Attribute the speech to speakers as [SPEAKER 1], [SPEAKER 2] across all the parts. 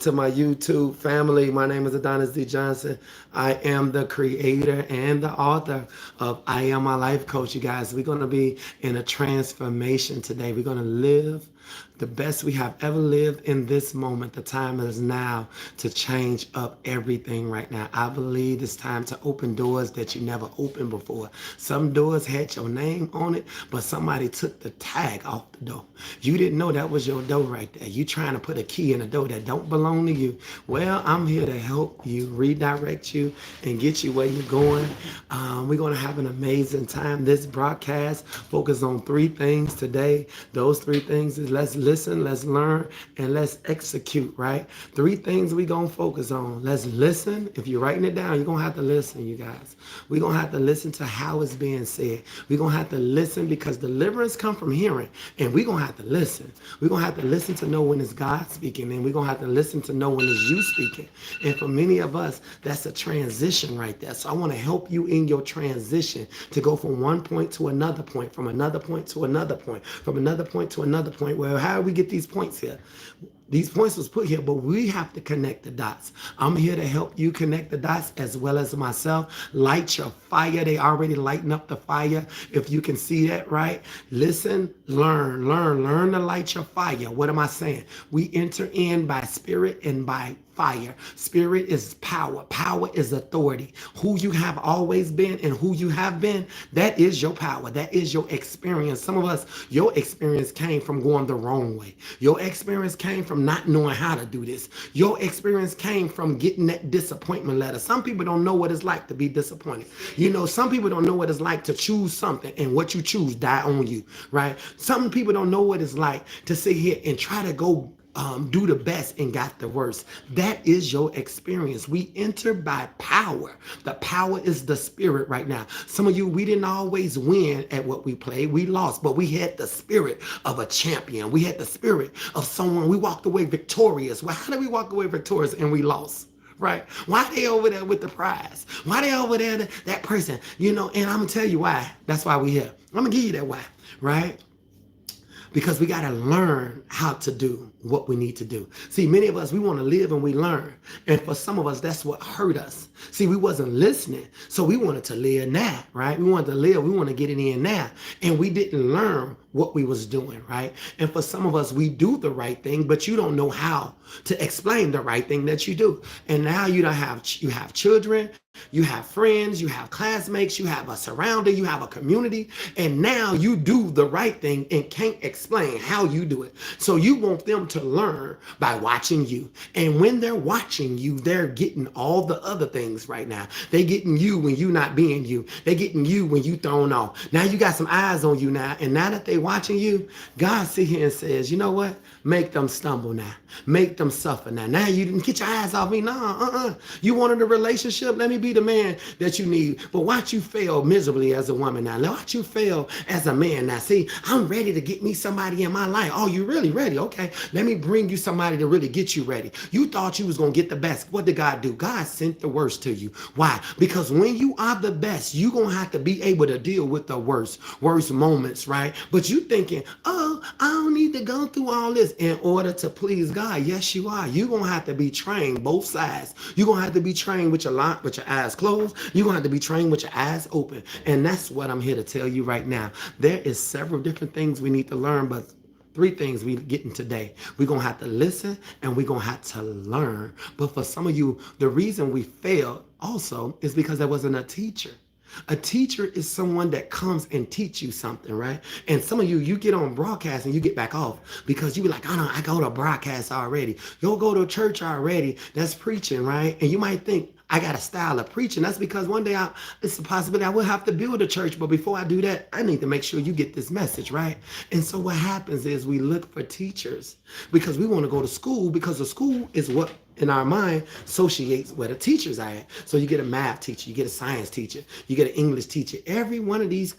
[SPEAKER 1] to my YouTube family. My name is Adonis D. Johnson. I am the creator and the author of I Am My Life Coach, you guys. We're going to be in a transformation today. We're going to live the best we have ever lived in this moment. The time is now to change up everything right now. I believe it's time to open doors that you never opened before. Some doors had your name on it, but somebody took the tag off the door. You didn't know that was your door right there. You trying to put a key in a door that don't belong to you. Well, I'm here to help you, redirect you, and get you where you're going. We're going to have an amazing time. This broadcast focus on three things today. Those three things is let's listen, let's learn, and let's execute, right? Three things we going to focus on. Let's listen. If you're writing it down, you're going to have to listen, you guys. We're going to have to listen to how it's being said. We're going to have to listen because deliverance come from hearing, and we're going to have to listen. We're going to have to listen to know when it's God speaking, and we're going to have to listen to know when it's you speaking. And for many of us, that's a transition right there. So I want to help you in your transition to go from one point to another point, from another point to another point, from another point to another point. Well, how do we get these points here? These points was put here, but we have to connect the dots. I'm here to help you connect the dots as well as myself. Light your fire. They already lighting up the fire. If you can see that, right? Listen, learn to light your fire. What am I saying? We enter in by spirit and by fire. Spirit is power. Power is authority. Who you have always been and who you have been, that is your power. That is your experience. Some of us, your experience came from going the wrong way. Your experience came from not knowing how to do this. Your experience came from getting that disappointment letter. Some people don't know what it's like to be disappointed. You know, some people don't know what it's like to choose something and what you choose die on you, right? Some people don't know what it's like to sit here and try to go do the best and got the worst. That is your experience. We enter by power. The power is the spirit right now. Some of you, we didn't always win at what we played. We lost, but we had the spirit of a champion. We had the spirit of someone. We walked away victorious. Well, how did we walk away victorious and we lost? Right? Why they over there with the prize? Why they over there, that person? You know, and I'm going to tell you why. That's why we here. I'm going to give you that why, right? Because we got to learn how to do what we need to do. See, many of us, we want to live and we learn. And for some of us, that's what hurt us. See, we wasn't listening. So we wanted to live now, right? We wanted to live. We want to get it in now. And we didn't learn what we was doing, right? And for some of us, we do the right thing, but you don't know how to explain the right thing that you do. And now you have children, you have friends, you have classmates, you have a surrounding, you have a community, and now you do the right thing and can't explain how you do it. So you want them to learn by watching you. And when they're watching you, they're getting all the other things right now. They getting you when you not being you. They getting you when you thrown off. Now you got some eyes on you now, and now that they watching you, God sit here and says, you know what? Make them stumble now. Make them suffer now. Now you didn't get your eyes off me. No, You wanted a relationship? Let me be the man that you need. But watch you fail miserably as a woman now. Watch you fail as a man now. See, I'm ready to get me somebody in my life. Oh, you really ready? Okay. Let me bring you somebody to really get you ready. You thought you was going to get the best. What did God do? God sent the worst to you. Why? Because when you are the best, you're going to have to be able to deal with the worst moments, right? But you thinking, oh, I don't need to go through all this in order to please God. Yes, you are. You're going to have to be trained both sides. You're going to have to be trained with your eyes closed. You're going to have to be trained with your eyes open. And that's what I'm here to tell you right now. There is several different things we need to learn, but three things we getting today. We're going to have to listen and we're going to have to learn. But for some of you, the reason we failed also is because there wasn't a teacher. A teacher is someone that comes and teach you something, right? And some of you, you get on broadcast and you get back off because you be like, oh no, I go to broadcast already. You'll go to church already. That's preaching, right? And you might think, I got a style of preaching. That's because one day it's a possibility I will have to build a church. But before I do that, I need to make sure you get this message, right? And so what happens is we look for teachers because we want to go to school because the school is what in our mind associates where the teachers are at. So you get a math teacher, you get a science teacher, you get an English teacher. Every one of these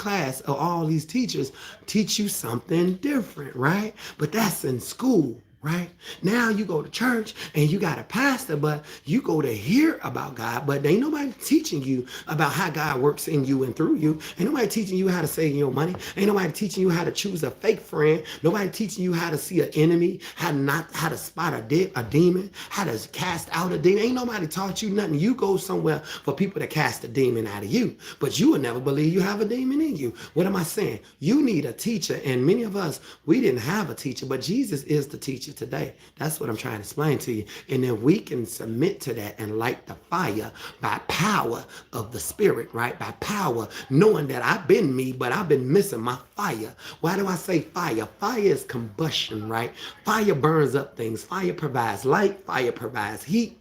[SPEAKER 1] all these teachers teach you something different, right? But that's in school. right? Now you go to church and you got a pastor, but you go to hear about God, but ain't nobody teaching you about how God works in you and through you. Ain't nobody teaching you how to save your money. Ain't nobody teaching you how to choose a fake friend. Nobody teaching you how to see an enemy, how to spot a demon, how to cast out a demon. Ain't nobody taught you nothing. You go somewhere for people to cast a demon out of you, but you would never believe you have a demon in you. What am I saying? You need a teacher, and many of us, we didn't have a teacher, but Jesus is the teacher today. That's what I'm trying to explain to you. And then we can submit to that and light the fire by power of the Spirit, right? By power, knowing that I've been me, but I've been missing my fire. Why do I say fire? Fire is combustion, right? Fire burns up things. Fire provides light. Fire provides heat.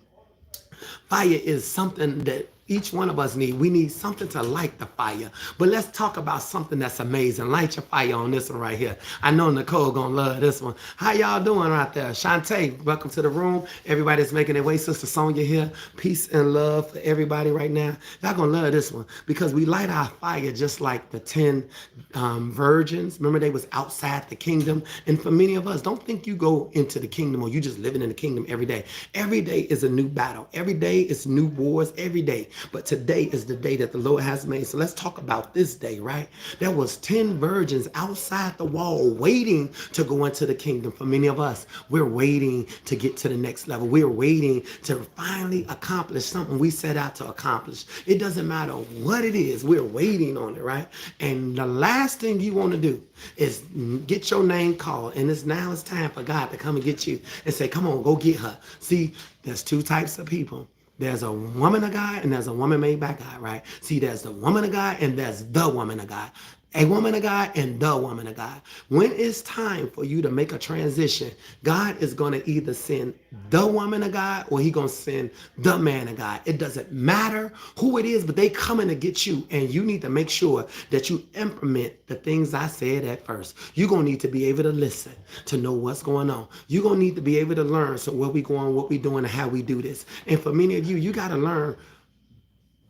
[SPEAKER 1] Fire is something that each one of us need. We need something to light the fire. But let's talk about something that's amazing. Light your fire on this one right here. I know Nicole gonna love this one. How y'all doing right there? Shantae, welcome to the room. Everybody that's making their way. Sister Sonia here. Peace and love for everybody right now. Y'all gonna love this one because we light our fire just like the 10 virgins. Remember they was outside the kingdom. And for many of us, don't think you go into the kingdom or you just living in the kingdom every day. Every day is a new battle. Every day is new wars. Every day. But today is the day that the Lord has made. So let's talk about this day, right? There was 10 virgins outside the wall waiting to go into the kingdom. For many of us, we're waiting to get to the next level. We're waiting to finally accomplish something we set out to accomplish. It doesn't matter what it is. We're waiting on it, right? And the last thing you want to do is get your name called. And now it's time for God to come and get you and say, come on, go get her. See, there's two types of people. There's a woman of God and there's a woman made by God, right? See, there's the woman of God and there's the woman of God. A woman of God and the woman of God. When it's time for you to make a transition, God is going to either send the woman of God or he going to send the man of God. It doesn't matter who it is, but they coming to get you. And you need to make sure that you implement the things I said at first. You're going to need to be able to listen to know what's going on. You're going to need to be able to learn. So where we going, what we doing, and how we do this. And for many of you, you got to learn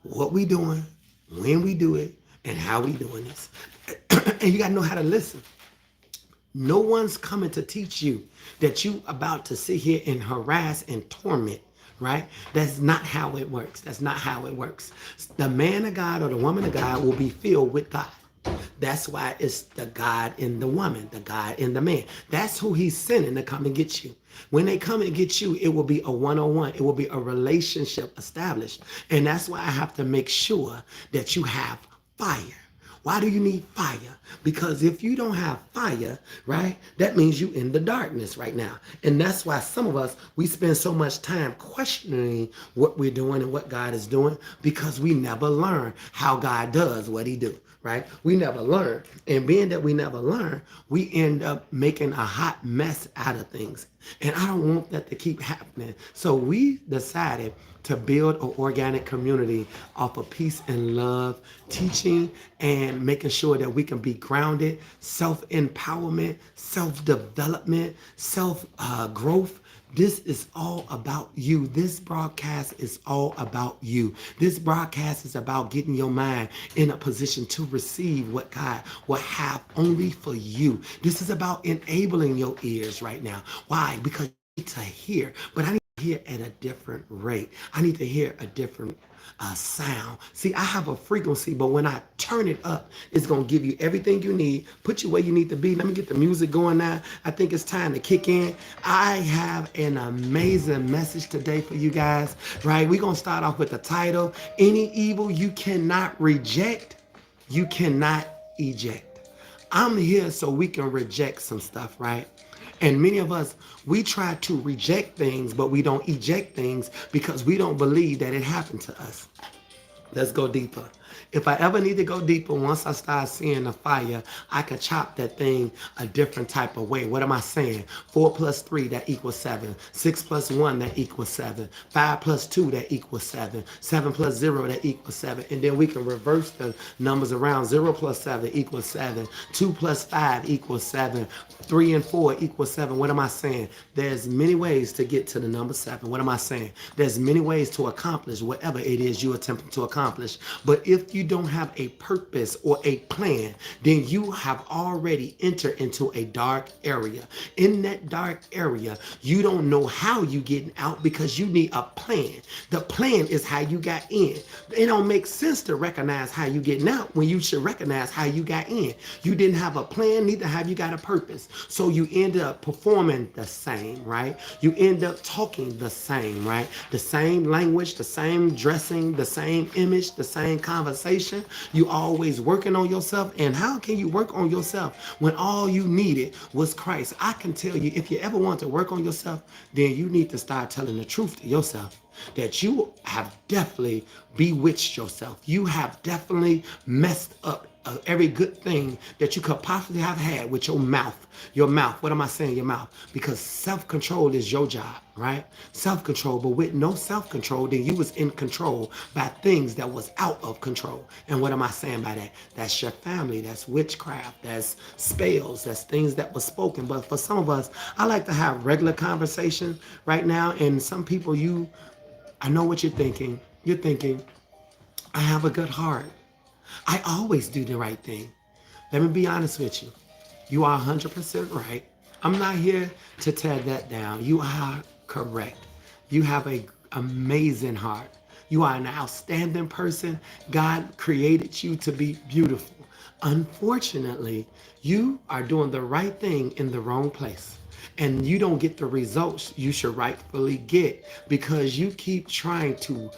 [SPEAKER 1] what we doing, when we do it, and how we doing this. And you got to know how to listen. No one's coming to teach you that you about to sit here and harass and torment, right? That's not how it works. That's not how it works. The man of God or the woman of God will be filled with God. That's why it's the God in the woman, the God in the man. That's who he's sending to come and get you. When they come and get you, it will be a one-on-one. It will be a relationship established. And that's why I have to make sure that you have fire. Why do you need fire? Because if you don't have fire, right, that means you in the darkness right now. And that's why some of us, we spend so much time questioning what we're doing and what God is doing because we never learn how God does what he do, right? We never learn. And being that we never learn, we end up making a hot mess out of things. And I don't want that to keep happening. So we decided to build an organic community off of peace and love, teaching and making sure that we can be grounded, self-empowerment, self-development, self-growth. This is all about you. This broadcast is all about you. This broadcast is about getting your mind in a position to receive what God will have only for you. This is about enabling your ears right now. Why? Because you need to hear, but I need to hear at a different rate. I need to hear a different sound. See, I have a frequency, but when I turn it up, it's going to give you everything you need, put you where you need to be. Let me get the music going now. I think it's time to kick in. I have an amazing message today for you guys, right? We're going to start off with the title, Any Evil You Cannot Reject, You Cannot Eject. I'm here so we can reject some stuff, right? And many of us, we try to reject things, but we don't eject things because we don't believe that it happened to us. Let's go deeper. If I ever need to go deeper, once I start seeing the fire, I can chop that thing a different type of way. What am I saying? 4 plus 3, that equals 7. 6 plus 1, that equals 7. 5 plus 2, that equals 7. 7 plus 0, that equals 7. And then we can reverse the numbers around. 0 plus 7 equals 7. 2 plus 5 equals 7. 3 and 4 equals 7. What am I saying? There's many ways to get to the number 7. What am I saying? There's many ways to accomplish whatever it is you're attempting to accomplish. accomplish. But if you don't have a purpose or a plan, then you have already entered into a dark area. In that dark area, you don't know how you getting out because you need a plan. The plan is how you got in. It don't make sense to recognize how you getting out when you should recognize how you got in. You didn't have a plan, neither have you got a purpose. So you end up performing the same, right? You end up talking the same, right? The same language, the same dressing, the same image, the same conversation. You always working on yourself. And how can you work on yourself when all you needed was Christ? I can tell you, if you ever want to work on yourself, then you need to start telling the truth to yourself, that you have definitely bewitched yourself. You have definitely messed up every good thing that you could possibly have had with your mouth. Your mouth. What am I saying? Your mouth. Because self-control is your job, right? Self-control. But with no self-control, then you was in control by things that was out of control. And what am I saying by that? That's your family. That's witchcraft. That's spells. That's things that were spoken. But for some of us, I like to have regular conversation right now. And some people, I know what you're thinking. You're thinking, I have a good heart. I always do the right thing. Let me be honest with you. You are 100% right. I'm not here to tear that down. You are correct. You have an amazing heart. You are an outstanding person. God created you to be beautiful. Unfortunately, you are doing the right thing in the wrong place. And you don't get the results you should rightfully get because you keep trying to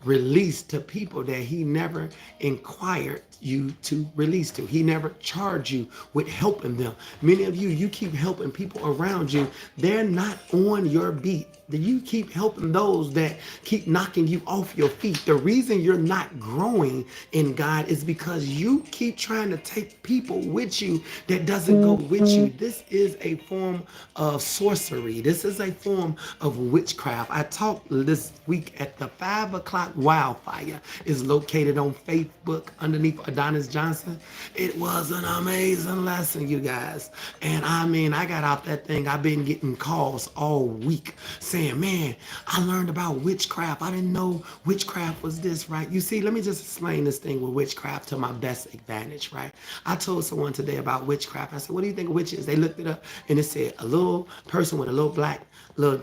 [SPEAKER 1] release to people that he never inquired you to release to. He never charged you with helping them. Many of you keep helping people around you. They're not on your beat. You keep helping those that keep knocking you off your feet. The reason you're not growing in God is because you keep trying to take people with you that doesn't go with you. This is a form of sorcery. This is a form of witchcraft. I talked this week at the 5 o'clock wildfire. Is located on Facebook underneath Adonis Johnson. It was an amazing lesson, you guys. And I mean, I got out that thing. I've been getting calls all week saying, man, I learned about witchcraft. I didn't know witchcraft was this, right? You see, let me just explain this thing with witchcraft to my best advantage, right? I told someone today about witchcraft. I said, what do you think a witch is? They looked it up and it said a little person with a little black little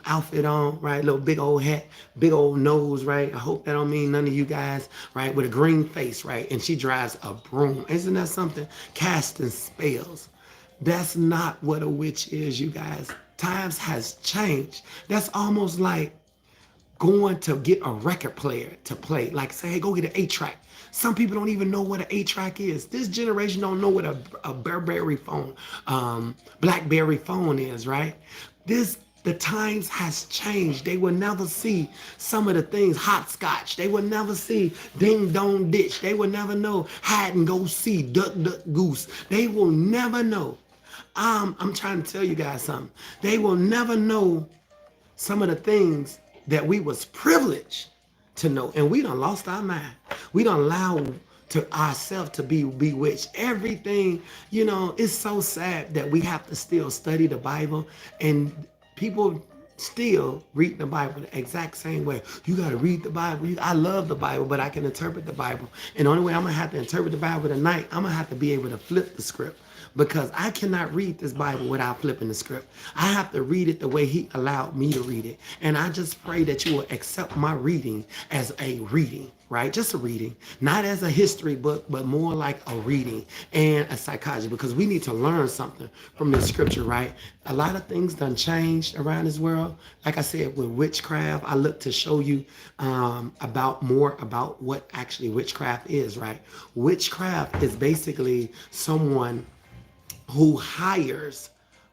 [SPEAKER 1] outfit on, right? Little big old hat, big old nose, right? I hope that don't mean none of you guys, right? With a green face, right? And she drives a broom. Isn't that something? Casting spells. That's not what a witch is, you guys. Times has changed. That's almost like going to get a record player to play. Like say, hey, go get an 8-track. Some people don't even know what an 8-track is. This generation don't know what a BlackBerry phone, BlackBerry phone is, right? The times has changed. They will never see some of the things, hopscotch. They will never see ding dong ditch. They will never know hide and go see, duck duck goose. They will never know. I'm trying to tell you guys something. They will never know some of the things that we was privileged to know. And we done lost our mind. We done allowed to ourselves to be bewitched. Everything, it's so sad that we have to still study the Bible and people still read the Bible the exact same way. You got to read the Bible. I love the Bible, but I can interpret the Bible. And the only way I'm going to have to interpret the Bible tonight, I'm going to have to be able to flip the script. Because I cannot read this Bible without flipping the script. I have to read it the way he allowed me to read it. And I just pray that you will accept my reading as a reading, right? Just a reading. Not as a history book, but more like a reading and a psychology. Because we need to learn something from this scripture, right? A lot of things done changed around this world. Like I said, with witchcraft, I look to show you more about what actually witchcraft is, right? Witchcraft is basically someone who hires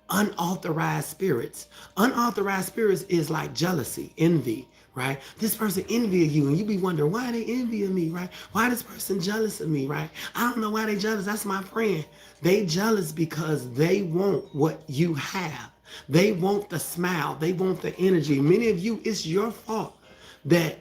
[SPEAKER 1] unauthorized spirits. Unauthorized spirits is like jealousy, envy, right? This person envies you and you be wondering, why they envying me, right? Why this person jealous of me, right? I don't know why they jealous. That's my friend. They jealous because they want what you have. They want the smile. They want the energy. Many of you, it's your fault that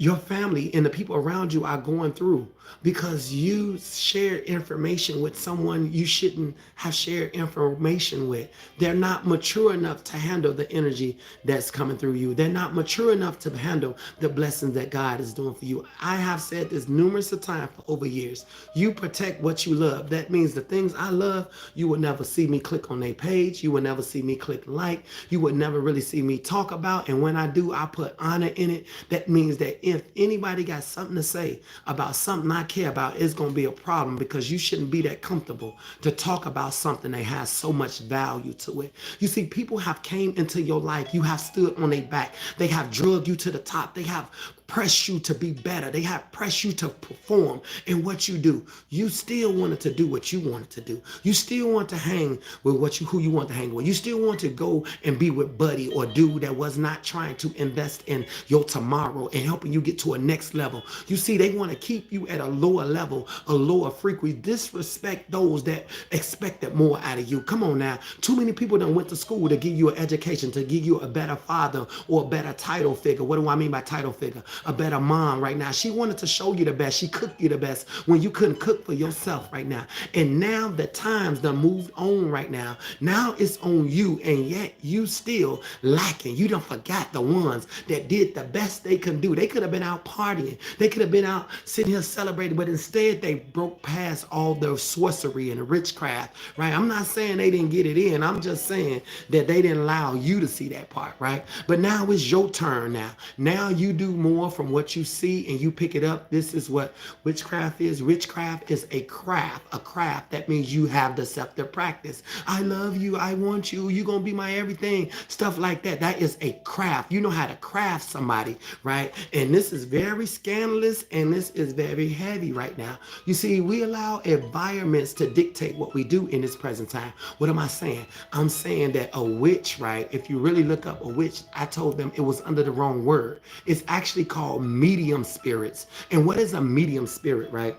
[SPEAKER 1] your family and the people around you are going through because you share information with someone you shouldn't have shared information with. They're not mature enough to handle the energy that's coming through you. They're not mature enough to handle the blessings that God is doing for you. I have said this numerous of times for over years. You protect what you love. That means the things I love, you would never see me click on their page. You would never see me click like. You would never really see me talk about. And when I do, I put honor in it. That means that if anybody got something to say about something I care about, it's going to be a problem, because you shouldn't be that comfortable to talk about something that has so much value to it. You see, people have came into your life. You have stood on their back. They have drugged you to the top. They have press you to be better. They have pressed you to perform in what you do. You still wanted to do what you wanted to do. You still want to hang with who you want to hang with. You still want to go and be with buddy or dude that was not trying to invest in your tomorrow and helping you get to a next level. You see, they want to keep you at a lower level, a lower frequency. Disrespect those that expected more out of you. Come on now. Too many people done went to school to give you an education, to give you a better father or a better title figure. What do I mean by title figure? A better mom right now. She wanted to show you the best. She cooked you the best when you couldn't cook for yourself right now. And now the times done moved on right now. Now it's on you, and yet you still lacking. You done forgot the ones that did the best they could do. They could have been out partying. They could have been out sitting here celebrating, but instead they broke past all the sorcery and the witchcraft, right? I'm not saying they didn't get it in. I'm just saying that they didn't allow you to see that part, right? But now it's your turn now. Now you do more from what you see and you pick it up. This is what witchcraft is. Witchcraft is a craft. A craft. That means you have deceptive practice. I love you. I want you. You're going to be my everything. Stuff like that. That is a craft. You know how to craft somebody, right? And this is very scandalous, and this is very heavy right now. You see, we allow environments to dictate what we do in this present time. What am I saying? I'm saying that a witch, right? If you really look up a witch, I told them it was under the wrong word. It's actually called medium spirits. And what is a medium spirit, right?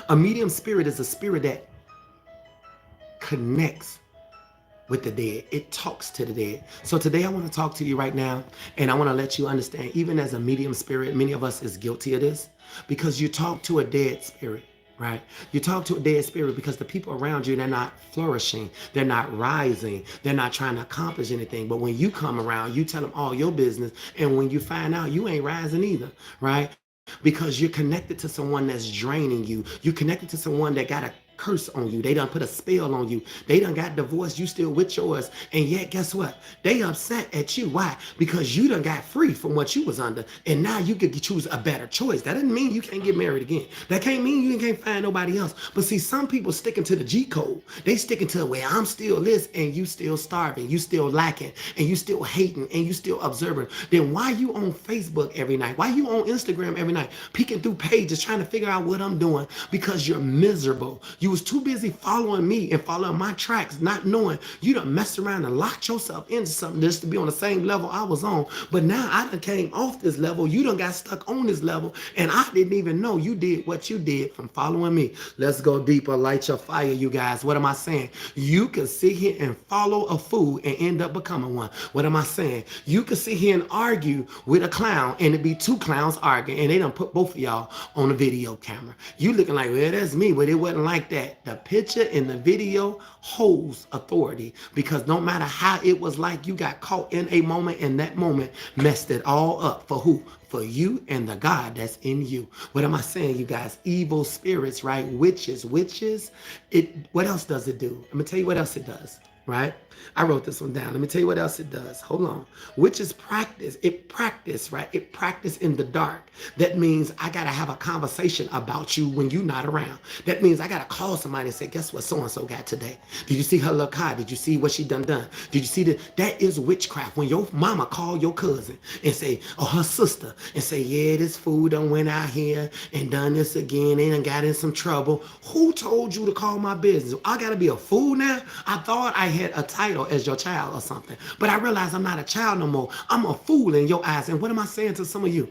[SPEAKER 1] A medium spirit is a spirit that connects with the dead. It talks to the dead. So today I want to talk to you right now, and I want to let you understand, even as a medium spirit, many of us is guilty of this, because you talk to a dead spirit. Right? You talk to a dead spirit because the people around you, they're not flourishing. They're not rising. They're not trying to accomplish anything. But when you come around, you tell them all your business. And when you find out, you ain't rising either. Right? Because you're connected to someone that's draining you. You're connected to someone that got a curse on you. They done put a spell on you. They done got divorced. You still with yours. And yet, guess what? They upset at you. Why? Because you done got free from what you was under. And now you could choose a better choice. That doesn't mean you can't get married again. That can't mean you can't find nobody else. But see, some people sticking to the G code. They sticking to, well, I'm still this, and you still starving. You still lacking, and you still hating, and you still observing. Then why you on Facebook every night? Why you on Instagram every night? Peeking through pages, trying to figure out what I'm doing, because you're miserable. You was too busy following me and following my tracks, not knowing you done messed around and locked yourself into something just to be on the same level I was on. But now I done came off this level. You done got stuck on this level, and I didn't even know you did what you did from following me. Let's go deeper. Light your fire, you guys. What am I saying? You can sit here and follow a fool and end up becoming one. What am I saying? You can sit here and argue with a clown, and it be two clowns arguing, and they done put both of y'all on a video camera. You looking like, well, that's me, but it wasn't like that. The picture in the video holds authority, because no matter how it was like, you got caught in a moment, and that moment messed it all up. For who? For you and the God that's in you. What am I saying, you guys? Evil spirits, right? Witches. What else does it do? I'm gonna tell you what else it does, right? I wrote this one down. Let me tell you what else it does. Hold on. Witches practice. It practice, right? It practice in the dark. That means I got to have a conversation about you when you're not around. That means I got to call somebody and say, guess what so-and-so got today? Did you see her little car? Did you see what she done? Did you see that? That is witchcraft. When your mama call your cousin and say, or her sister, and say, yeah, this fool done went out here and done this again. They done got in some trouble. Who told you to call my business? I got to be a fool now? I thought I had a title as your child or something, but I realize I'm not a child no more. I'm a fool in your eyes. And what am I saying to some of you?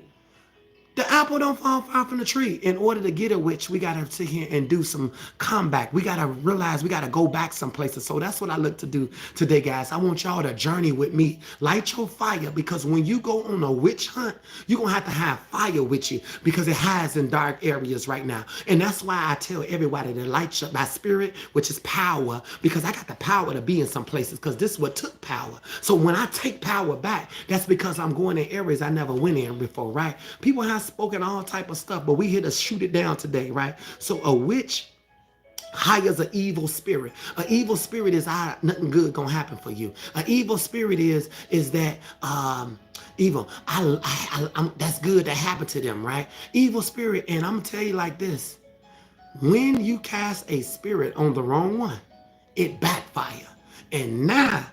[SPEAKER 1] The apple don't fall far from the tree. In order to get a witch, we got to sit here and do some comeback. We got to realize we got to go back some places. So that's what I look to do today, guys. I want y'all to journey with me. Light your fire, because when you go on a witch hunt, you're going to have fire with you, because it hides in dark areas right now. And that's why I tell everybody to light your, my spirit, which is power, because I got the power to be in some places, because this is what took power. So when I take power back, that's because I'm going in areas I never went in before, right? People have spoken all type of stuff, but we here to shoot it down today, right? So a witch hires an evil spirit. An evil spirit is nothing good gonna happen for you. An evil spirit is that evil. That's good that happened to them, right? Evil spirit, and I'm gonna tell you like this: when you cast a spirit on the wrong one, it backfire, and now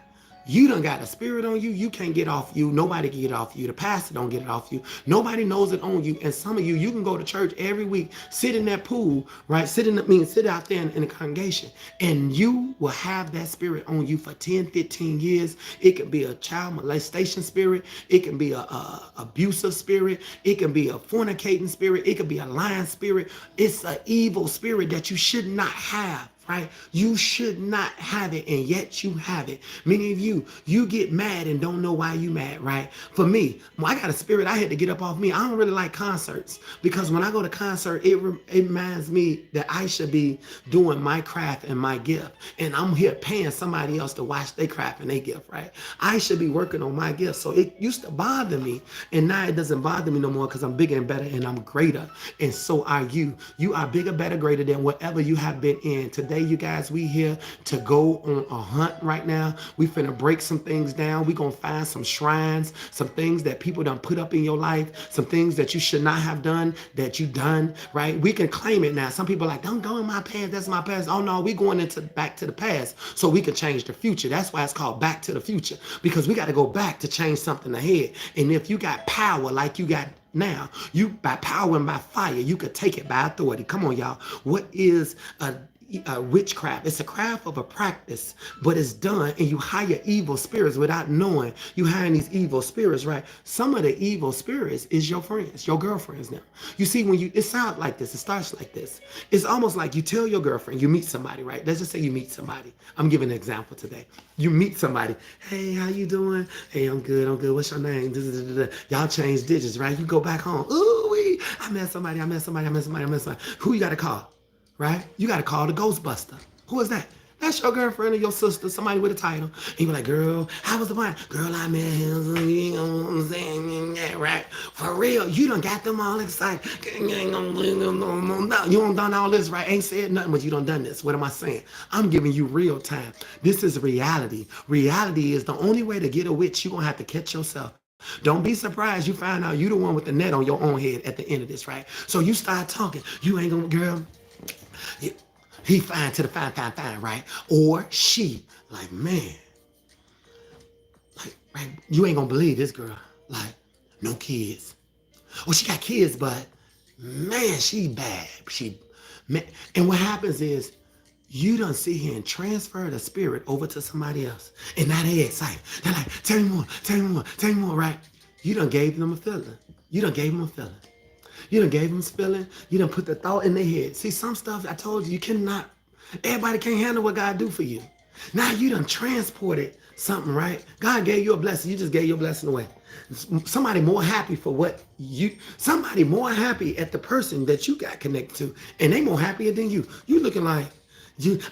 [SPEAKER 1] you done got a spirit on you. You can't get off you. Nobody can get off you. The pastor don't get it off you. Nobody knows it on you. And some of you can go to church every week, sit in that pool, right? Sit out there in the congregation, and you will have that spirit on you for 10, 15 years. It can be a child molestation spirit. It can be a abusive spirit. It can be a fornicating spirit. It can be a lying spirit. It's an evil spirit that you should not have. Right? You should not have it, and yet you have it. Many of you get mad and don't know why you mad, right? For me, I got a spirit I had to get up off me. I don't really like concerts, because when I go to concert, it reminds me that I should be doing my craft and my gift, and I'm here paying somebody else to watch their craft and their gift, right? I should be working on my gift. So it used to bother me, and now it doesn't bother me no more, because I'm bigger and better and I'm greater, and so are you. You are bigger, better, greater than whatever you have been in. Today, you guys, we here to go on a hunt right now. We finna break some things down. We gonna find some shrines, some things that people done put up in your life, some things that you should not have done that you done, right? We can claim it now. Some people are like, don't go in my past, that's my past. Oh no, we going back to the past so we can change the future. That's why it's called Back to the Future, because we got to go back to change something ahead. And if you got power like you got now, you by power and by fire, you could take it by authority. Come on, y'all. What is a witchcraft? It's a craft of a practice, but it's done, and you hire evil spirits without knowing you hiring these evil spirits, right? Some of the evil spirits is your friends, your girlfriends now. You see, when it sounds like this, it starts like this. It's almost like you tell your girlfriend, you meet somebody, right? Let's just say you meet somebody. I'm giving an example today. You meet somebody. Hey, how you doing? Hey, I'm good. What's your name? Y'all change digits, right? You go back home. Ooh, I met somebody. Who you got to call? Right? You got to call the Ghostbuster. Who is that? That's your girlfriend or your sister, somebody with a title. And you be like, girl, how was the wine? Girl, I met him. You know what I'm saying? Yeah, right. For real, you done got them all excited. You done done all this, right? Ain't said nothing, but you done this. What am I saying? I'm giving you real time. This is reality. Reality is the only way to get a witch. You're going to have to catch yourself. Don't be surprised you find out you the one with the net on your own head at the end of this, right? So you start talking. You ain't going to, girl. He fine to the fine, right? Or she, like, man, like, right, you ain't gonna believe this girl. Like, no kids. Well, she got kids, but man, she bad. And what happens is you done sit here and transfer the spirit over to somebody else. And now they excited. They're like, tell me more, right? You done gave them a feeling. You done gave them a feeling. You done gave them a feeling. You done put the thought in their head. See, some stuff I told you cannot, everybody can't handle what God do for you. Now you done transported something, right? God gave you a blessing. You just gave your blessing away. Somebody more happy somebody more happy at the person that you got connected to, and they more happier than you. You looking like,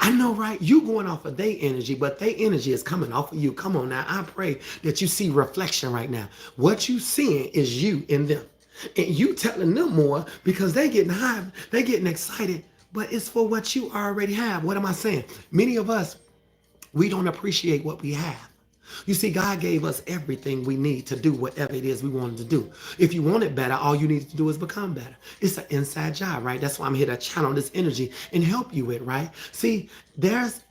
[SPEAKER 1] I know, right? You going off of their energy, but their energy is coming off of you. Come on now. I pray that you see reflection right now. What you seeing is you in them. And you telling them more because they getting high, they getting excited, but it's for what you already have. What am I saying? Many of us, we don't appreciate what we have. You see, God gave us everything we need to do whatever it is we wanted to do. If you want it better, all you need to do is become better. It's an inside job, right? That's why I'm here to channel this energy and help you with, right? See, there's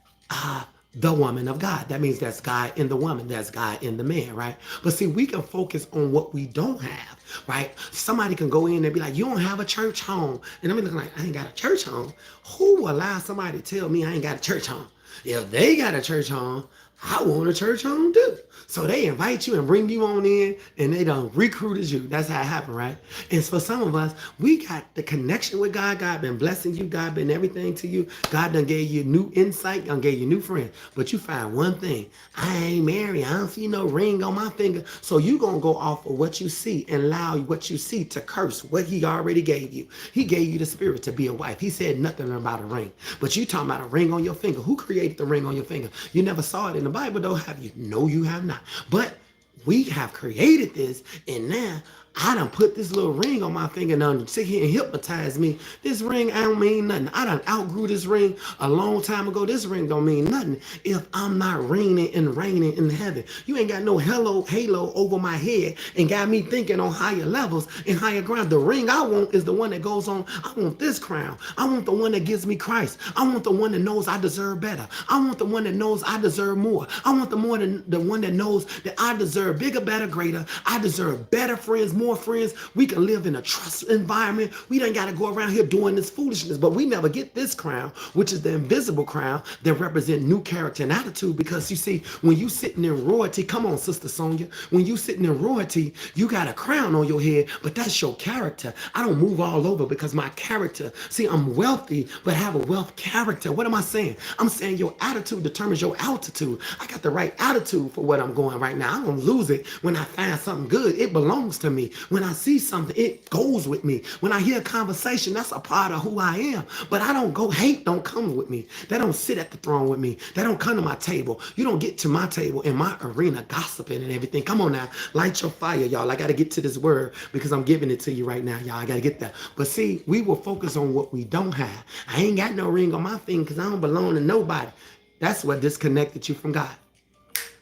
[SPEAKER 1] the woman of God. That means that's God in the woman. That's God in the man, right? But see, we can focus on what we don't have, right? Somebody can go in and be like, you don't have a church home. And I'm looking like, I ain't got a church home. Who will allow somebody to tell me I ain't got a church home? If they got a church home, I want a church home too. So they invite you and bring you on in, and they done recruited you. That's how it happened, right? And for some of us, we got the connection with God. God been blessing you. God been everything to you. God done gave you new insight. Done gave you new friends. But you find one thing. I ain't married. I don't see no ring on my finger. So you going to go off of what you see and allow what you see to curse what he already gave you. He gave you the spirit to be a wife. He said nothing about a ring. But you talking about a ring on your finger. Who created the ring on your finger? You never saw it in the Bible, though, have you? No, you have not. But we have created this, and now I done put this little ring on my finger and done sit here and hypnotize me. This ring, I don't mean nothing. I done outgrew this ring a long time ago. This ring don't mean nothing if I'm not reigning and reigning in heaven. You ain't got no halo over my head and got me thinking on higher levels and higher ground. The ring I want is the one that goes on. I want this crown. I want the one that gives me Christ. I want the one that knows I deserve better. I want the one that knows I deserve more. I want the one that knows that I deserve bigger, better, greater. I deserve better friends, more friends. We can live in a trust environment. We don't got to go around here doing this foolishness, but we never get this crown, which is the invisible crown that represent new character and attitude. Because you see, when you sitting in royalty, come on, Sister Sonia, when you sitting in royalty, you got a crown on your head, but that's your character. I don't move all over because my character, see, I'm wealthy, but have a wealth character. What am I saying? I'm saying your attitude determines your altitude. I got the right attitude for what I'm going right now. I don't lose it when I find something good. It belongs to me. When I see something, it goes with me. When I hear a conversation, that's a part of who I am. But I don't go, hate don't come with me. They don't sit at the throne with me. They don't come to my table. You don't get to my table in my arena gossiping and everything. Come on now, light your fire, y'all. I got to get to this word because I'm giving it to you right now, y'all. I got to get that. But see, we will focus on what we don't have. I ain't got no ring on my finger because I don't belong to nobody. That's what disconnected you from God.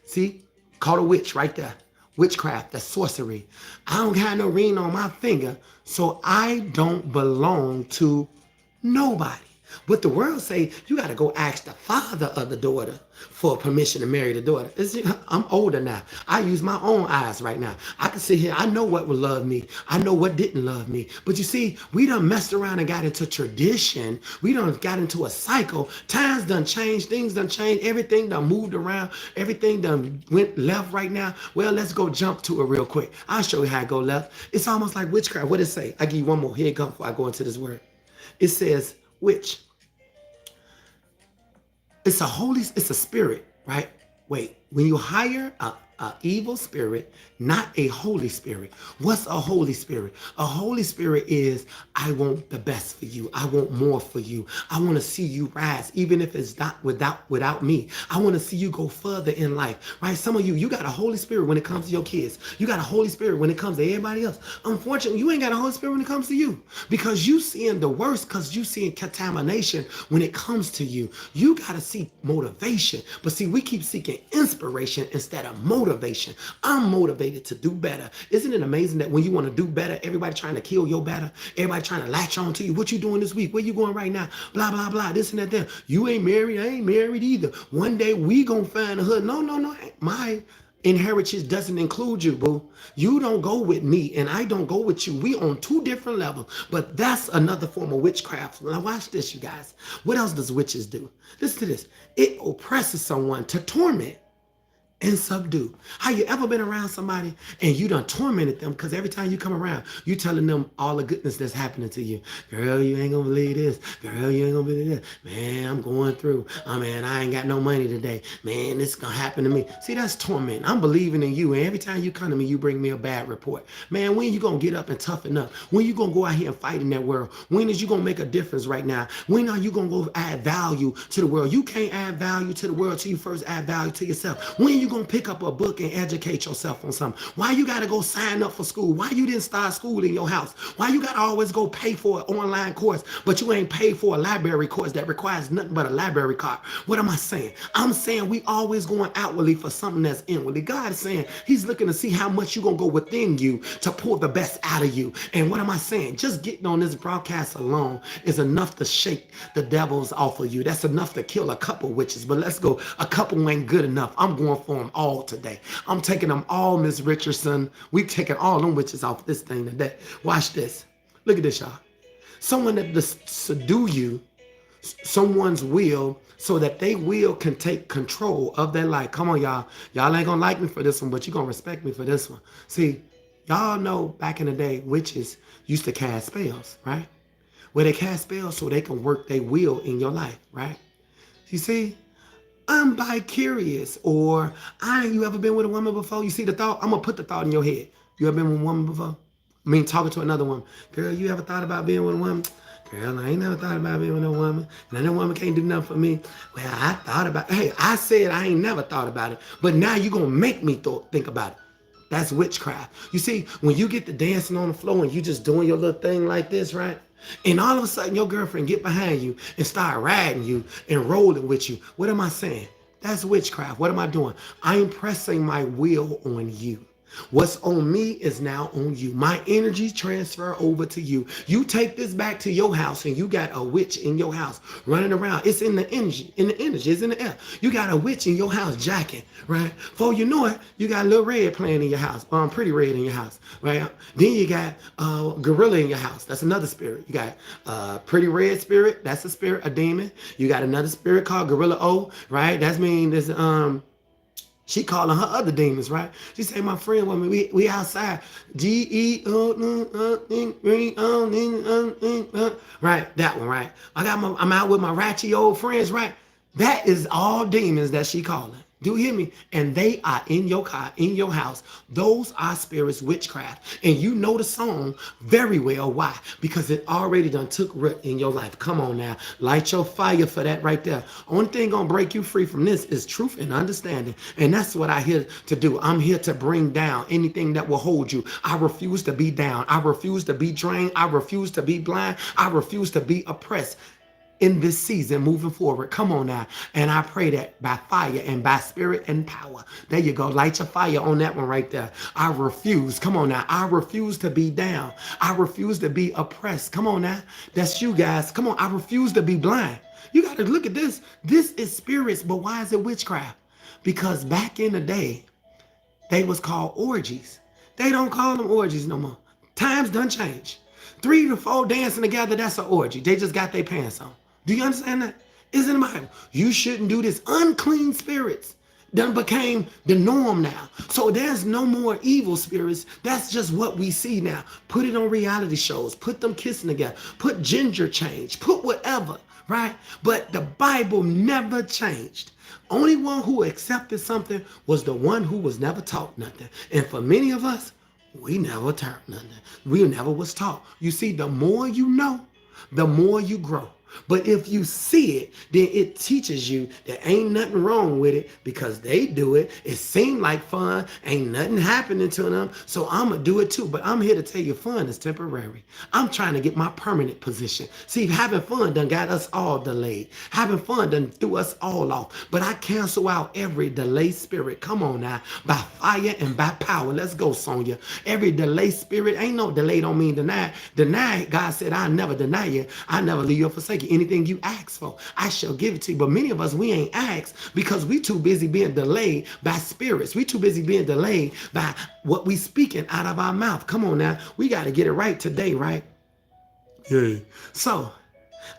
[SPEAKER 1] See, called a witch right there. Witchcraft, that's sorcery. I don't have no ring on my finger, so I don't belong to nobody. But the world say you got to go ask the father of the daughter for permission to marry the daughter. I'm older now. I use my own eyes right now. I can sit here. I know what would love me. I know what didn't love me. But you see, we done messed around and got into tradition. We done got into a cycle. Times done changed. Things done changed. Everything done moved around. Everything done went left right now. Well, let's go jump to it real quick. I'll show you how it go left. It's almost like witchcraft. What it say? I give you one more. Here it comes before I go into this word. It says witch. It's a spirit, right? Wait, when you hire a evil spirit, not a Holy Spirit. What's a Holy Spirit? A Holy Spirit is, I want the best for you. I want more for you. I want to see you rise, even if it's not without me. I want to see you go further in life, right? Some of you got a Holy Spirit when it comes to your kids. You got a Holy Spirit when it comes to everybody else. Unfortunately, you ain't got a Holy Spirit when it comes to you because you seeing the worst, because you seeing contamination when it comes to you. You got to seek motivation. But see, we keep seeking inspiration instead of motivation. I'm motivated to do better. Isn't it amazing that when you want to do better, everybody trying to kill your better, everybody trying to latch on to you? What you doing this week? Where you going right now? Blah, blah, blah, this and that, that. You ain't married. I ain't married either. One day we gonna find a hood. No. My inheritance doesn't include you, boo. You don't go with me and I don't go with you. We on two different levels, but that's another form of witchcraft. Now watch this, you guys. What else does witches do? Listen to this. It oppresses someone to torment and subdue. Have you ever been around somebody and you done tormented them because every time you come around, you telling them all the goodness that's happening to you. Girl, you ain't gonna believe this. Girl, you ain't gonna believe this. Man, I'm going through. Oh man, I ain't got no money today. Man, this is gonna happen to me. See, that's torment. I'm believing in you, and every time you come to me, you bring me a bad report. Man, when you gonna get up and toughen up? When you gonna go out here and fight in that world? When is you gonna make a difference right now? When are you gonna go add value to the world? You can't add value to the world till you first add value to yourself. When you gonna pick up a book and educate yourself on something? Why you gotta go sign up for school? Why you didn't start school in your house? Why you gotta always go pay for an online course, but you ain't paid for a library course that requires nothing but a library card? What am I saying? I'm saying we always going outwardly for something that's inwardly. God is saying he's looking to see how much you gonna go within you to pull the best out of you. And what am I saying? Just getting on this broadcast alone is enough to shake the devils off of you. That's enough to kill a couple witches. But let's go. A couple ain't good enough. I'm going for them all today. I'm taking them all, Miss Richardson. We taking all them witches off this thing today. Watch this. Look at this, y'all. Someone that just subdue you someone's will so that they will can take control of their life. Come on, y'all. Y'all ain't gonna like me for this one, but you're gonna respect me for this one. See, y'all know back in the day, witches used to cast spells, right? Where they cast spells so they can work their will in your life, right? You see, I'm bi-curious, or you ever been with a woman before? You see the thought? I'm gonna put the thought in your head. You ever been with a woman before? I mean, talking to another woman. Girl, you ever thought about being with a woman? Girl, I ain't never thought about being with no woman. And that woman can't do nothing for me. Well, I thought about it. Hey, I said I ain't never thought about it. But now you gonna make me think about it. That's witchcraft. You see, when you get to dancing on the floor and you just doing your little thing like this, right? And all of a sudden your girlfriend get behind you and start riding you and rolling with you. What am I saying? That's witchcraft. What am I doing? I'm pressing my will on you. What's on me is now on you. My energy transfer over to you. You take this back to your house and you got a witch in your house running around. It's in the energy. It's in the air. You got a witch in your house jacking, right? Before you know it, you got a little red playing in your house. Pretty red in your house, right? Then you got gorilla in your house. That's another spirit. You got pretty red spirit. That's a spirit, a demon. You got another spirit called gorilla O, right? That means there's she calling her other demons, right? She say, my friend, woman, we outside. Right, that one, right? I'm out with my ratchet old friends, right? That is all demons that she calling. Do you hear me? And they are in your car, in your house. Those are spirits, witchcraft. And you know the song very well. Why? Because it already done took root in your life. Come on now. Light your fire for that right there. Only thing gonna break you free from this is truth and understanding. And that's what I'm here to do. I'm here to bring down anything that will hold you. I refuse to be down. I refuse to be drained. I refuse to be blind. I refuse to be oppressed in this season moving forward. Come on now. And I pray that by fire and by spirit and power. There you go. Light your fire on that one right there. I refuse. Come on now. I refuse to be down. I refuse to be oppressed. Come on now. That's you guys. Come on. I refuse to be blind. You got to look at this. This is spirits, but why is it witchcraft? Because back in the day, they was called orgies. They don't call them orgies no more. Times done change. 3 to 4 dancing together, that's an orgy. They just got their pants on. Do you understand that? It's in the Bible. You shouldn't do this. Unclean spirits done became the norm now. So there's no more evil spirits. That's just what we see now. Put it on reality shows. Put them kissing together. Put ginger change. Put whatever, right? But the Bible never changed. Only one who accepted something was the one who was never taught nothing. And for many of us, we never taught nothing. We never was taught. You see, the more you know, the more you grow. But if you see it, then it teaches you that ain't nothing wrong with it because they do it. It seemed like fun. Ain't nothing happening to them. So I'm going to do it too. But I'm here to tell you fun is temporary. I'm trying to get my permanent position. See, having fun done got us all delayed. Having fun done threw us all off. But I cancel out every delay spirit. Come on now. By fire and by power. Let's go, Sonia. Every delay spirit, ain't no delay don't mean deny. Deny, God said, I never deny you. I never leave you or forsake you. Anything you ask for, I shall give it to you. But many of us, we ain't asked because we too busy being delayed by spirits. We too busy being delayed by what we speaking out of our mouth. Come on now. We got to get it right today, right? Yeah. So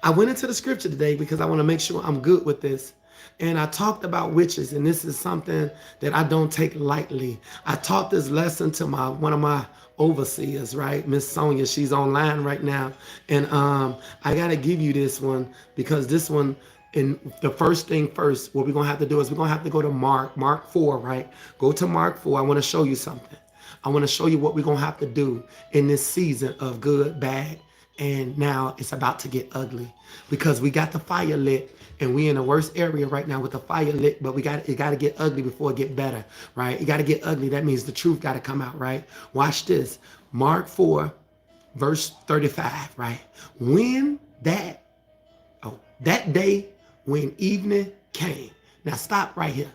[SPEAKER 1] I went into the scripture today because I want to make sure I'm good with this. And I talked about witches, and this is something that I don't take lightly. I taught this lesson to one of my overseers, right? Miss Sonia, she's online right now. And I got to give you this one because this one, and the first thing first, what we're going to have to do is we're going to have to go to Mark 4, right? Go to Mark 4. I want to show you something. I want to show you what we're going to have to do in this season of good, bad, and now it's about to get ugly because we got the fire lit. And we in the worst area right now with the fire lit, but it got to get ugly before it get better, right? It got to get ugly. That means the truth got to come out, right? Watch this. Mark 4, verse 35, right? That day when evening came. Now stop right here.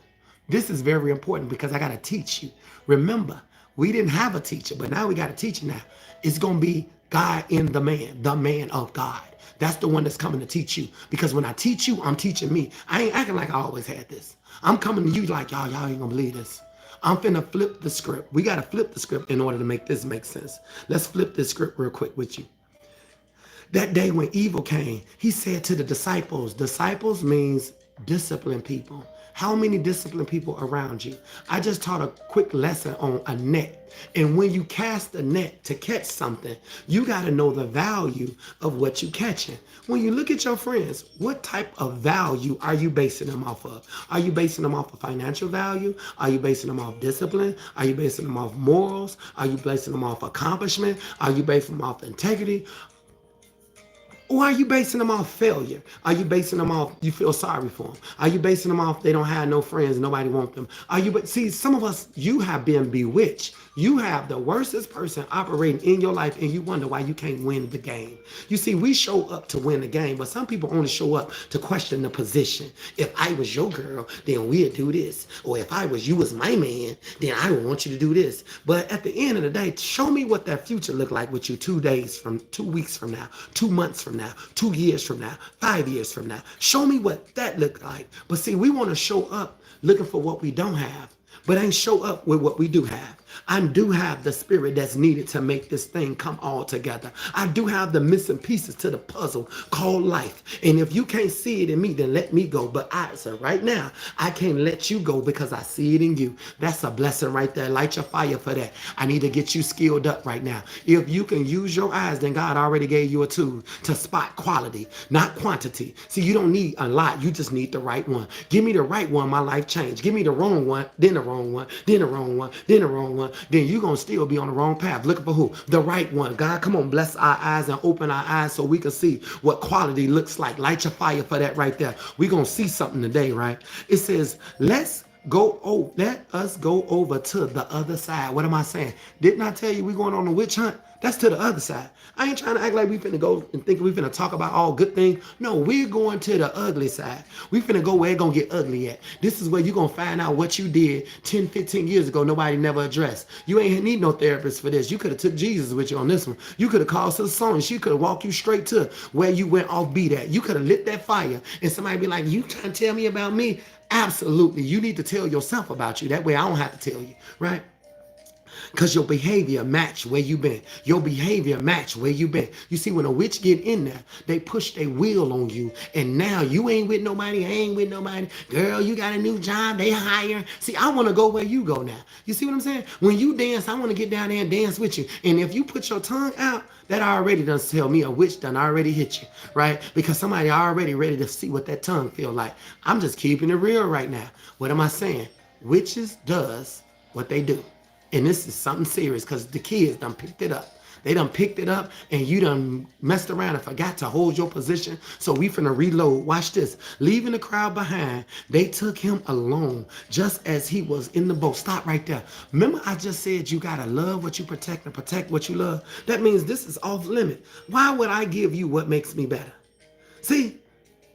[SPEAKER 1] This is very important because I got to teach you. Remember, we didn't have a teacher, but now we got a teacher now. It's going to be God in the man of God. That's the one that's coming to teach you. Because when I teach you, I'm teaching me. I ain't acting like I always had this. I'm coming to you like, y'all ain't gonna believe this. I'm finna flip the script. We gotta flip the script in order to make this make sense. Let's flip this script real quick with you. That day when evil came, he said to the disciples, disciples means disciplined people. How many disciplined people around you? I just taught a quick lesson on a net. And when you cast a net to catch something, you got to know the value of what you catching. When you look at your friends, what type of value are you basing them off of? Are you basing them off of financial value? Are you basing them off discipline? Are you basing them off morals? Are you basing them off accomplishment? Are you basing them off integrity? Or are you basing them off failure? Are you basing them off you feel sorry for them? Are you basing them off they don't have no friends, nobody want them? Are you, but see, some of us, you have been bewitched. You have the worstest person operating in your life and you wonder why you can't win the game. You see, we show up to win the game, but some people only show up to question the position. If I was your girl, then we'd do this. Or if I was you was my man, then I would want you to do this. But at the end of the day, show me what that future look like with you 2 weeks from now, 2 months from now, 2 years from now, 5 years from now. Show me what that looked like. But see, we want to show up looking for what we don't have, but ain't show up with what we do have. I do have the spirit that's needed to make this thing come all together. I do have the missing pieces to the puzzle called life. And if you can't see it in me, then let me go. But so right now, I can't let you go because I see it in you. That's a blessing right there. Light your fire for that. I need to get you skilled up right now. If you can use your eyes, then God already gave you a tool to spot quality, not quantity. See, you don't need a lot. You just need the right one. Give me the right one, my life changed. Give me the wrong one, then the wrong one, then the wrong one, then the wrong one. Then you're going to still be on the wrong path. Looking for who? The right one. God, come on, bless our eyes and open our eyes so we can see what quality looks like. Light your fire for that right there. We're going to see something today, right? It says, let us go over to the other side. What am I saying? Didn't I tell you we're going on a witch hunt? That's to the other side. I ain't trying to act like we finna go and think we finna talk about all good things. No, we're going to the ugly side. We finna go where it's gonna get ugly at. This is where you're gonna find out what you did 10, 15 years ago nobody never addressed. You ain't need no therapist for this. You could have took Jesus with you on this one. You could have called Sister Sonya. She could have walked you straight to where you went off beat at. You could have lit that fire and somebody be like, you trying to tell me about me? Absolutely. You need to tell yourself about you. That way I don't have to tell you, right? Because your behavior match where you been. Your behavior match where you been. You see, when a witch get in there, they push their will on you. And now you ain't with nobody, I ain't with nobody. Girl, you got a new job, they hire. See, I want to go where you go now. You see what I'm saying? When you dance, I want to get down there and dance with you. And if you put your tongue out, that already done tell me a witch done already hit you, right? Because somebody already ready to see what that tongue feel like. I'm just keeping it real right now. What am I saying? Witches does what they do. And this is something serious because the kids done picked it up. They done picked it up and you done messed around and forgot to hold your position. So we finna reload. Watch this. Leaving the crowd behind, they took him alone just as he was in the boat. Stop right there. Remember I just said you gotta love what you protect and protect what you love? That means this is off limit. Why would I give you what makes me better? See,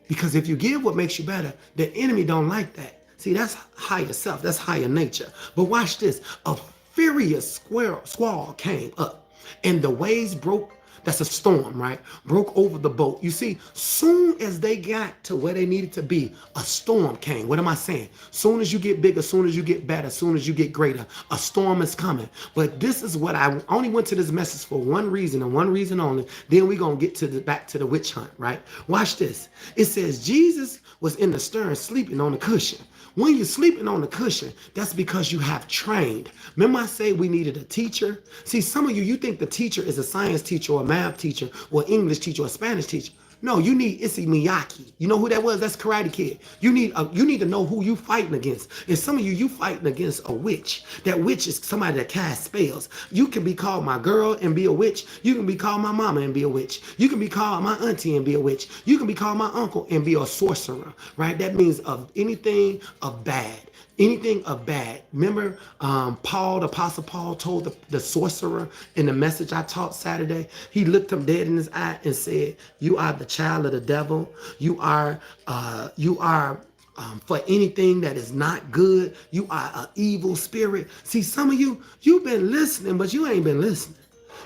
[SPEAKER 1] because if you give what makes you better, the enemy don't like that. See, that's higher self. That's higher nature. But watch this. A furious squall came up and the waves broke. That's a storm, right? Broke over the boat. You see, soon as they got to where they needed to be, a storm came. What am I saying? Soon as you get bigger, soon as you get better, soon as you get greater, a storm is coming. But this is what I only went to this message for one reason and one reason only. Then we're going to get to back to the witch hunt, right? Watch this. It says Jesus was in the stern sleeping on the cushion. When you're sleeping on the cushion, that's because you have trained. Remember I say we needed a teacher? See, some of you think the teacher is a science teacher or a math teacher or English teacher or a Spanish teacher. No, you need Issey Miyake. You know who that was? That's Karate Kid. You need to know who you fighting against. And some of you fighting against a witch. That witch is somebody that casts spells. You can be called my girl and be a witch. You can be called my mama and be a witch. You can be called my auntie and be a witch. You can be called my uncle and be a sorcerer, right? That means of anything of bad. Anything of bad. Remember Paul, the Apostle Paul told the sorcerer in the message I taught Saturday, he looked him dead in his eye and said, you are the child of the devil. You are for anything that is not good. You are an evil spirit. See, some of you've been listening, but you ain't been listening.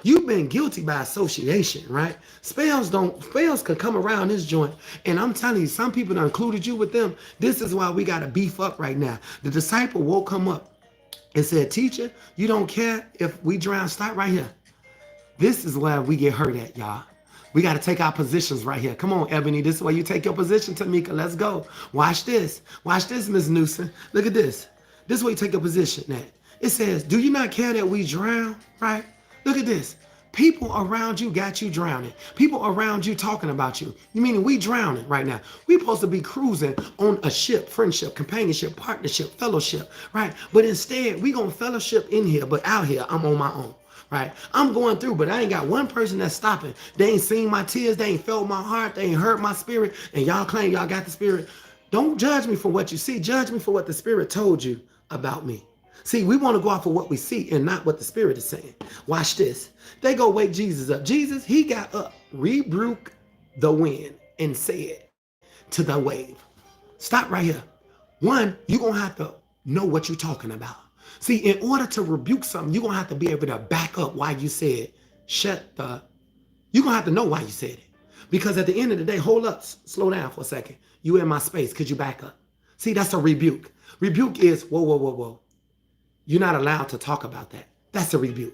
[SPEAKER 1] You've been guilty by association, right? Spells can come around this joint. And I'm telling you, some people done included you with them. This is why we got to beef up right now. The disciple woke him up and said, teacher, you don't care if we drown? Stop right here. This is where we get hurt at, y'all. We got to take our positions right here. Come on, Ebony. This is where you take your position, Tamika. Let's go. Watch this. Watch this, Miss Newsom. Look at this. This is where you take your position at. It says, do you not care that we drown? Right? Look at this. People around you got you drowning. People around you talking about you. You meaning we drowning right now. We supposed to be cruising on a ship, friendship, companionship, partnership, fellowship, right? But instead, we gonna fellowship in here, but out here, I'm on my own. Right? I'm going through, but I ain't got one person that's stopping. They ain't seen my tears. They ain't felt my heart. They ain't hurt my spirit. And y'all claim y'all got the spirit. Don't judge me for what you see. Judge me for what the spirit told you about me. See, we want to go off of what we see and not what the spirit is saying. Watch this. They go wake Jesus up. Jesus, he got up, rebuked the wind and said to the wave, stop right here. One, you're going to have to know what you're talking about. See, in order to rebuke something, you're going to have to be able to back up why you said, you're going to have to know why you said it. Because at the end of the day, hold up, slow down for a second. You in my space, could you back up? See, that's a rebuke. Rebuke is, whoa, whoa, whoa, whoa. You're not allowed to talk about that. That's a rebuke.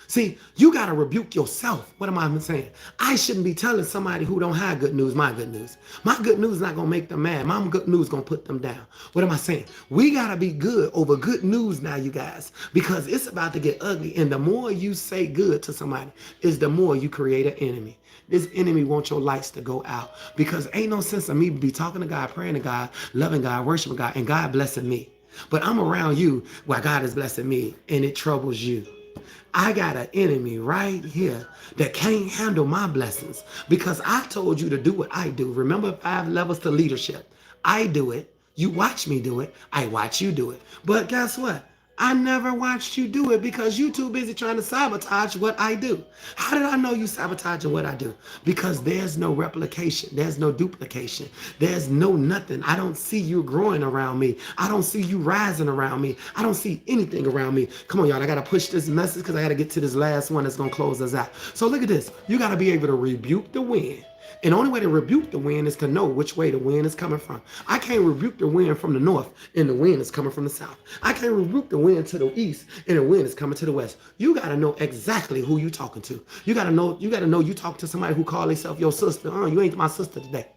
[SPEAKER 1] See, you got to rebuke yourself. What am I saying? I shouldn't be telling somebody who don't have good news my good news. My good news is not going to make them mad. My good news is going to put them down. What am I saying? We got to be good over good news now, you guys, because it's about to get ugly. And the more you say good to somebody is the more you create an enemy. This enemy wants your lights to go out because ain't no sense of me be talking to God, praying to God, loving God, worshiping God, and God blessing me. But I'm around you while God is blessing me and it troubles you. I got an enemy right here that can't handle my blessings because I told you to do what I do. Remember 5 levels to leadership. I do it. You watch me do it. I watch you do it. But guess what? I never watched you do it because you too busy trying to sabotage what I do. How did I know you sabotaging what I do? Because there's no replication. There's no duplication. There's no nothing. I don't see you growing around me. I don't see you rising around me. I don't see anything around me. Come on, y'all. I got to push this message because I got to get to this last one that's going to close us out. So look at this. You got to be able to rebuke the wind. And the only way to rebuke the wind is to know which way the wind is coming from. I can't rebuke the wind from the north and the wind is coming from the south. I can't rebuke the wind to the east and the wind is coming to the west. You got to know exactly who you talking to. You got to know you talk to somebody who call themselves your sister. You ain't my sister today.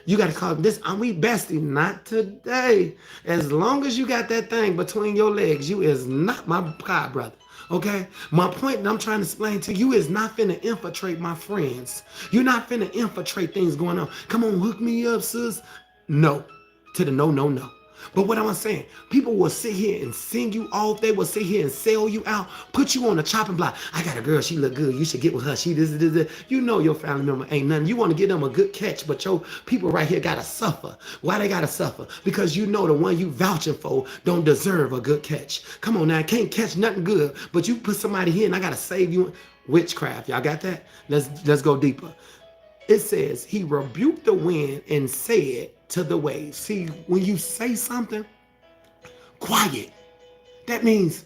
[SPEAKER 1] You got to call this, we bestie, not today. As long as you got that thing between your legs, you is not my god brother. Okay? My point that I'm trying to explain to you is not finna infiltrate my friends. You're not finna infiltrate things going on. Come on, hook me up, sis. No. To the no, no, no. But what am I saying? People will sit here and sing you off. They will sit here and sell you out, put you on the chopping block. I got a girl, she look good. You should get with her. She this. You know your family member ain't nothing. You want to give them a good catch, but your people right here got to suffer. Why they got to suffer? Because you know the one you vouching for don't deserve a good catch. Come on now, I can't catch nothing good, but you put somebody here and I got to save you. Witchcraft, y'all got that? Let's go deeper. It says he rebuked the wind and said to the waves. See, when you say something, quiet. That means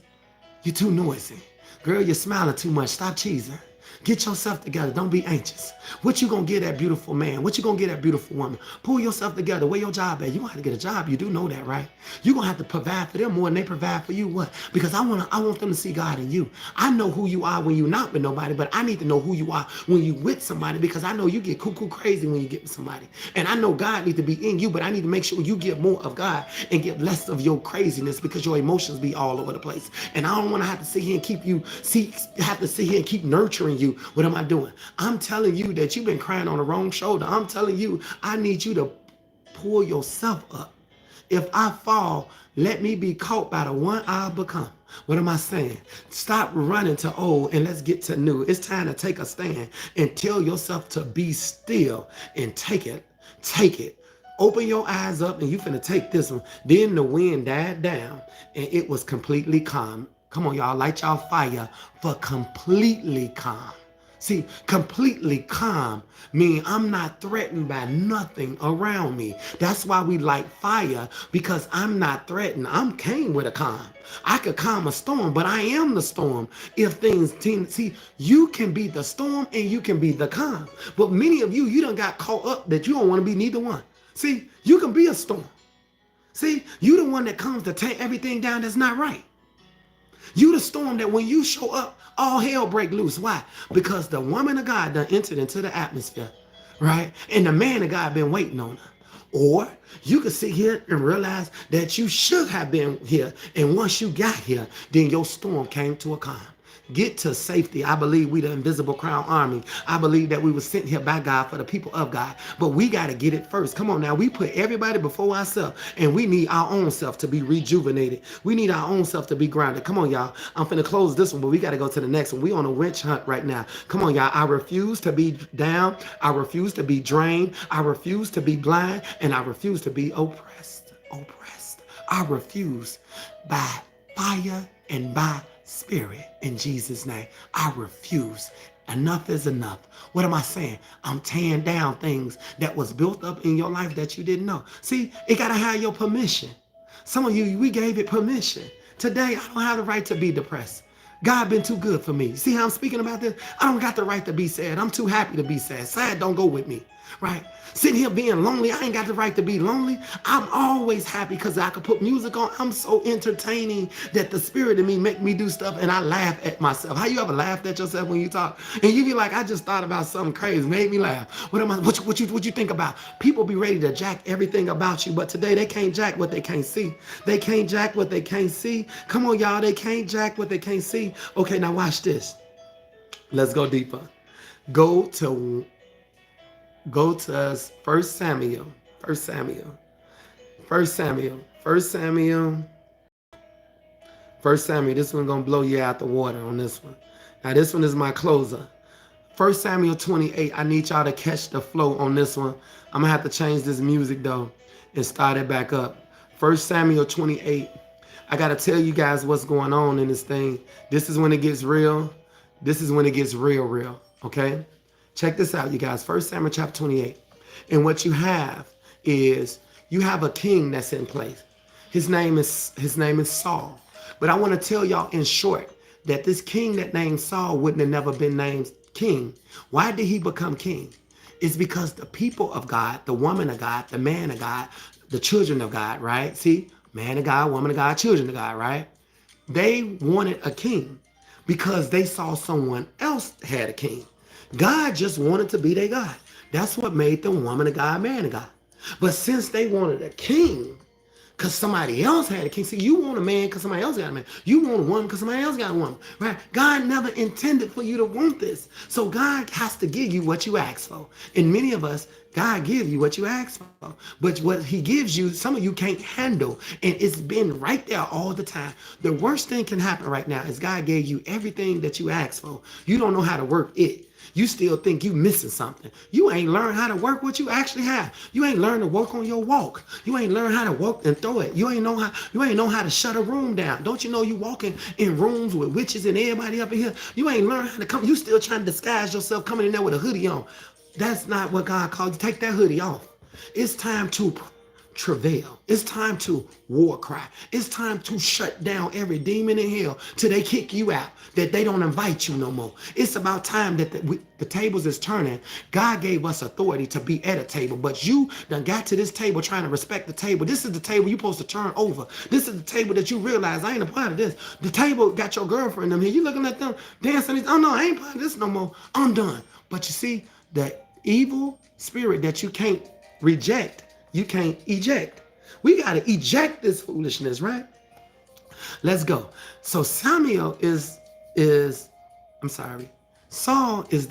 [SPEAKER 1] you're too noisy. Girl, you're smiling too much. Stop cheesing. Get yourself together. Don't be anxious. What you gonna get that beautiful man? What you gonna get that beautiful woman? Pull yourself together. Where your job at? You gonna have to get a job. You do know that, right? You gonna have to provide for them more than they provide for you. What? Because I want them to see God in you. I know who you are when you're not with nobody, but I need to know who you are when you with somebody because I know you get cuckoo crazy when you get with somebody. And I know God needs to be in you, but I need to make sure you get more of God and get less of your craziness because your emotions be all over the place. And I don't want to have to sit here and keep nurturing you. What am I doing? I'm telling you that you've been crying on the wrong shoulder. I'm telling you, I need you to pull yourself up. If I fall, let me be caught by the one I'll become. What am I saying? Stop running to old and let's get to new. It's time to take a stand and tell yourself to be still and take it. Take it. Open your eyes up and you finna take this one. Then the wind died down and it was completely calm. Come on, y'all, light y'all fire for completely calm. See, completely calm means I'm not threatened by nothing around me. That's why we light fire, because I'm not threatened. I'm came with a calm. I could calm a storm, but I am the storm. If things see, you can be the storm and you can be the calm. But many of you done got caught up that you don't want to be neither one. See, you can be a storm. See, you the one that comes to take everything down that's not right. You the storm that when you show up, all hell break loose. Why? Because the woman of God done entered into the atmosphere, right? And the man of God been waiting on her. Or you could sit here and realize that you should have been here. And once you got here, then your storm came to a calm. Get to safety. I believe we the invisible crown army. I believe that we were sent here by God for the people of God. But we got to get it first. Come on now. We put everybody before ourselves, and we need our own self to be rejuvenated. We need our own self to be grounded. Come on, y'all. I'm finna close this one, but we got to go to the next one. We on a witch hunt right now. Come on, y'all. I refuse to be down. I refuse to be drained. I refuse to be blind, and I refuse to be oppressed. Oppressed. I refuse by fire and by spirit in Jesus' name. I refuse. Enough is enough. What am I saying? I'm tearing down things that was built up in your life that you didn't know. See, it got to have your permission. Some of you, we gave it permission. Today, I don't have the right to be depressed. God been too good for me. See how I'm speaking about this? I don't got the right to be sad. I'm too happy to be sad. Sad don't go with me, right? Sitting here being lonely, I ain't got the right to be lonely. I'm always happy because I could put music on. I'm so entertaining that the spirit in me make me do stuff and I laugh at myself. How you ever laughed at yourself when you talk? And you be like, I just thought about something crazy, made me laugh. What you think about? People be ready to jack everything about you, but today they can't jack what they can't see. They can't jack what they can't see. Come on, y'all, they can't jack what they can't see. Okay, now watch this. Let's go deeper. Go to 1 Samuel. 1 Samuel. 1 Samuel. 1 Samuel. 1 Samuel. This one gonna blow you out the water on this one. Now this one is my closer. 1 Samuel 28. I need y'all to catch the flow on this one. I'm gonna have to change this music though and start it back up. 1 Samuel 28. I gotta tell you guys what's going on in this thing. This is when it gets real. This is when it gets real. Okay? Check this out, you guys. 1 Samuel chapter 28. And what you have is you have a king that's in place. His name is Saul. But I want to tell y'all in short that this king that named Saul wouldn't have never been named king. Why did he become king? It's because the people of God, the woman of God, the man of God, the children of God, right? See, man of God, woman of God, children of God, right? They wanted a king because they saw someone else had a king. God just wanted to be their God. That's what made them woman of God, man of God. But since they wanted a king, because somebody else had a king. See, you want a man because somebody else got a man. You want a woman because somebody else got a woman, right? God never intended for you to want this. So God has to give you what you ask for. And many of us, God gives you what you ask for. But what he gives you, some of you can't handle. And it's been right there all the time. The worst thing can happen right now is God gave you everything that you asked for. You don't know how to work it. You still think you missing something. You ain't learned how to work what you actually have. You ain't learned to work on your walk. You ain't learned how to walk and throw it. You ain't know how to shut a room down. Don't you know you walking in rooms with witches and everybody up in here? You ain't learned how to come. You still trying to disguise yourself coming in there with a hoodie on. That's not what God called you. Take that hoodie off. It's time to travail. It's time to war cry. It's time to shut down every demon in hell till they kick you out, that they don't invite you no more. It's about time that the tables is turning. God gave us authority to be at a table, but you done got to this table trying to respect the table. This is the table you're supposed to turn over. This is the table that you realize I ain't a part of this. The table got your girlfriend in here. You looking at them dancing. Oh no, I ain't part of this no more. I'm done. But you see, the evil spirit that you can't reject, you can't eject. We got to eject this foolishness, right? Let's go. So Saul is the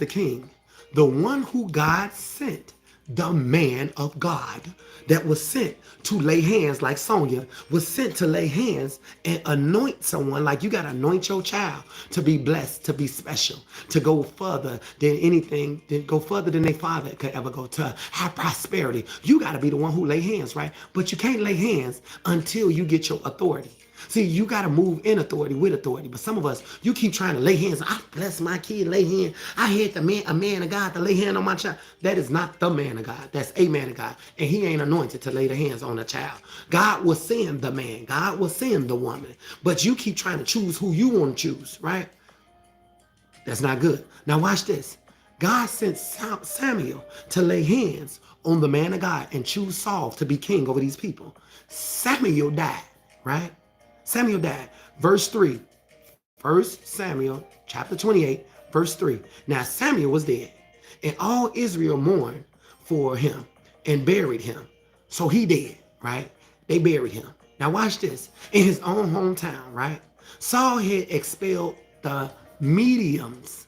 [SPEAKER 1] king, the one who God sent, the man of God that was sent to lay hands, like Sonia was sent to lay hands and anoint someone. Like you got to anoint your child to be blessed, to be special, to go further than anything, go further than their father could ever go, to have prosperity. You got to be the one who lay hands, right? But you can't lay hands until you get your authority. See, you got to move in authority with authority. But some of us, you keep trying to lay hands. I bless my kid, lay hands. I had a man of God to lay hand on my child. That is not the man of God. That's a man of God. And he ain't anointed to lay the hands on a child. God will send the man. God will send the woman. But you keep trying to choose who you want to choose, right? That's not good. Now watch this. God sent Samuel to lay hands on the man of God and choose Saul to be king over these people. Samuel died, right? Samuel died. Verse 3, First Samuel chapter 28, verse 3. Now Samuel was dead, and all Israel mourned for him and buried him. So he dead, right? They buried him. Now watch this. In his own hometown, right? Saul had expelled the mediums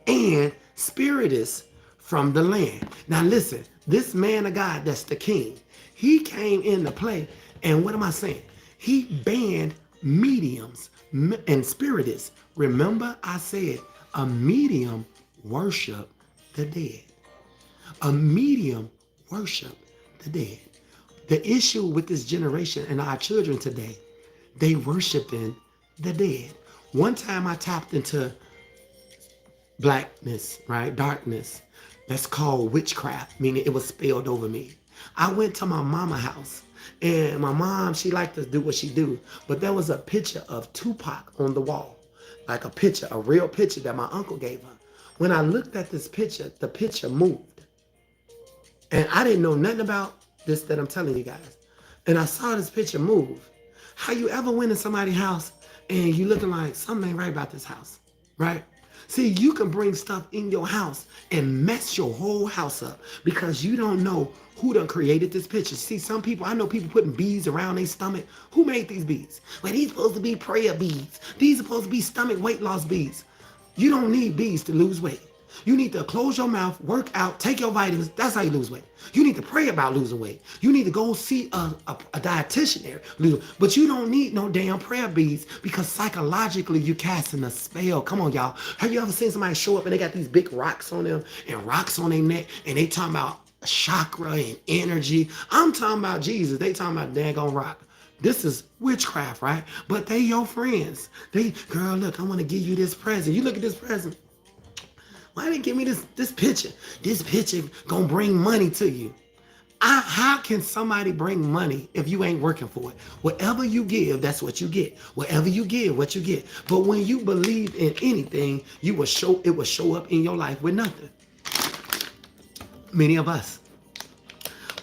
[SPEAKER 1] and spiritists from the land. Now listen, this man of God, that's the king, he came into play. And what am I saying? He banned mediums and spiritists. Remember I said a medium worship the dead. A medium worship the dead. The issue with this generation and our children today, they worshiping the dead. One time I tapped into blackness, right? Darkness. That's called witchcraft, meaning it was spelled over me. I went to my mama house, and my mom, she liked to do what she do, but there was a picture of Tupac on the wall, like a picture, a real picture that my uncle gave her. When I looked at this picture, the picture moved. And I didn't know nothing about this that I'm telling you guys. And I saw this picture move. How you ever went in somebody's house and you looking like something ain't right about this house, right? See, you can bring stuff in your house and mess your whole house up because you don't know who done created this picture. See, some people, I know people putting beads around their stomach. Who made these beads? Well, these supposed to be prayer beads. These are supposed to be stomach weight loss beads. You don't need beads to lose weight. You need to close your mouth, work out, take your vitamins. That's how you lose weight. You need to pray about losing weight. You need to go see a dietitian there. But you don't need no damn prayer beads because psychologically you're casting a spell. Come on, y'all. Have you ever seen somebody show up and they got these big rocks on them and rocks on their neck and they talking about chakra and energy? I'm talking about Jesus. They talking about daggone rock. This is witchcraft, right? But they your friends. Girl, look, I want to give you this present. You look at this present. Why didn't give me this picture? This picture gonna bring money to you. How can somebody bring money if you ain't working for it? Whatever you give, that's what you get. Whatever you give, what you get. But when you believe in anything, it will show up in your life with nothing. Many of us,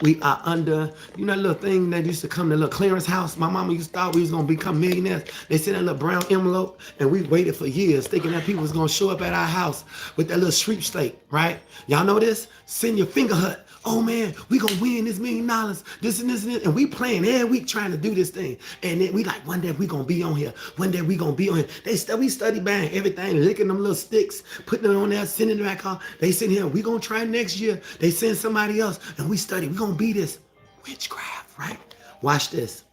[SPEAKER 1] we are under, you know, that little thing that used to come to the little clearance house. My mama used to thought we was going to become millionaires. They sent that little brown envelope, and we waited for years thinking that people was going to show up at our house with that little sweepstake, right? Y'all know this? Send your finger hut. Oh, man, we going to win this $1 million, this and this and this. And we playing every week trying to do this thing. And then we like, one day we going to be on here. One day we going to be on here. We study bang everything, licking them little sticks, putting it on there, sending it back on. They send here, we going to try next year. They send somebody else, and we study. We going to be this. Witchcraft, right? Watch this.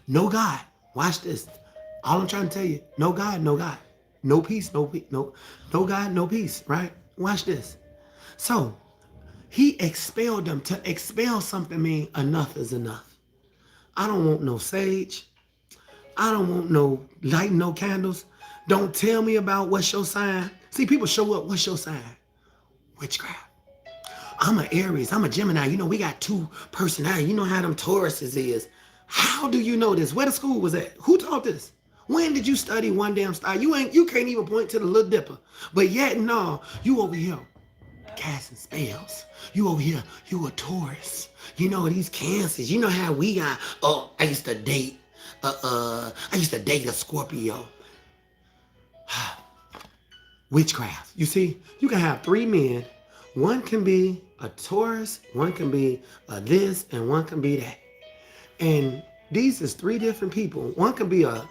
[SPEAKER 1] No God. Watch this. All I'm trying to tell you, no God, no God. No peace, no God, no peace, right? Watch this. So, he expelled them. To expel something means enough is enough. I don't want no sage. I don't want no lighting no candles. Don't tell me about what's your sign. See, people show up, what's your sign? Witchcraft. I'm an Aries, I'm a Gemini. You know, we got two personalities. You know how them Tauruses is. How do you know this? Where the school was at? Who taught this? When did you study one damn star? You can't even point to the Little Dipper. But yet, no, you over here casting spells. You over here, you a Taurus. You know, these Cancers. You know how we got, I used to date a Scorpio. Witchcraft. You see, you can have 3 men. One can be a Taurus, one can be a this, and one can be that. And these is 3 different people. One can be a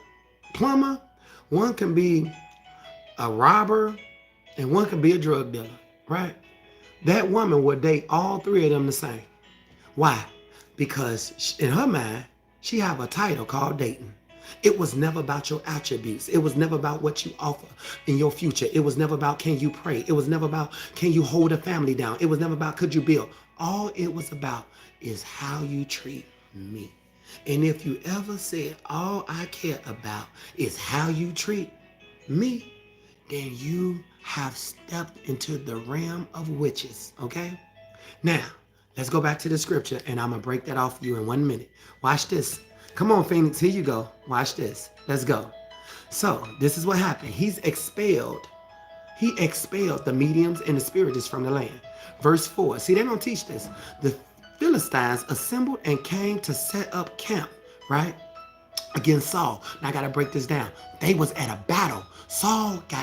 [SPEAKER 1] plumber, one can be a robber, and one can be a drug dealer, right? That woman would date all 3 of them the same. Why? Because in her mind, she have a title called dating. It was never about your attributes. It was never about what you offer in your future. It was never about can you pray. It was never about can you hold a family down. It was never about could you build. All it was about is how you treat me. And if you ever said all I care about is how you treat me, then you have stepped into the realm of witches, okay? Now, let's go back to the scripture, and I'm going to break that off for you in 1 minute. Watch this. Come on, Phoenix, here you go. Watch this. Let's go. So, this is what happened. He expelled the mediums and the spiritists from the land. Verse 4. See, they don't teach this. The Philistines assembled and came to set up camp, right, against Saul. Now, I got to break this down. They was at a battle.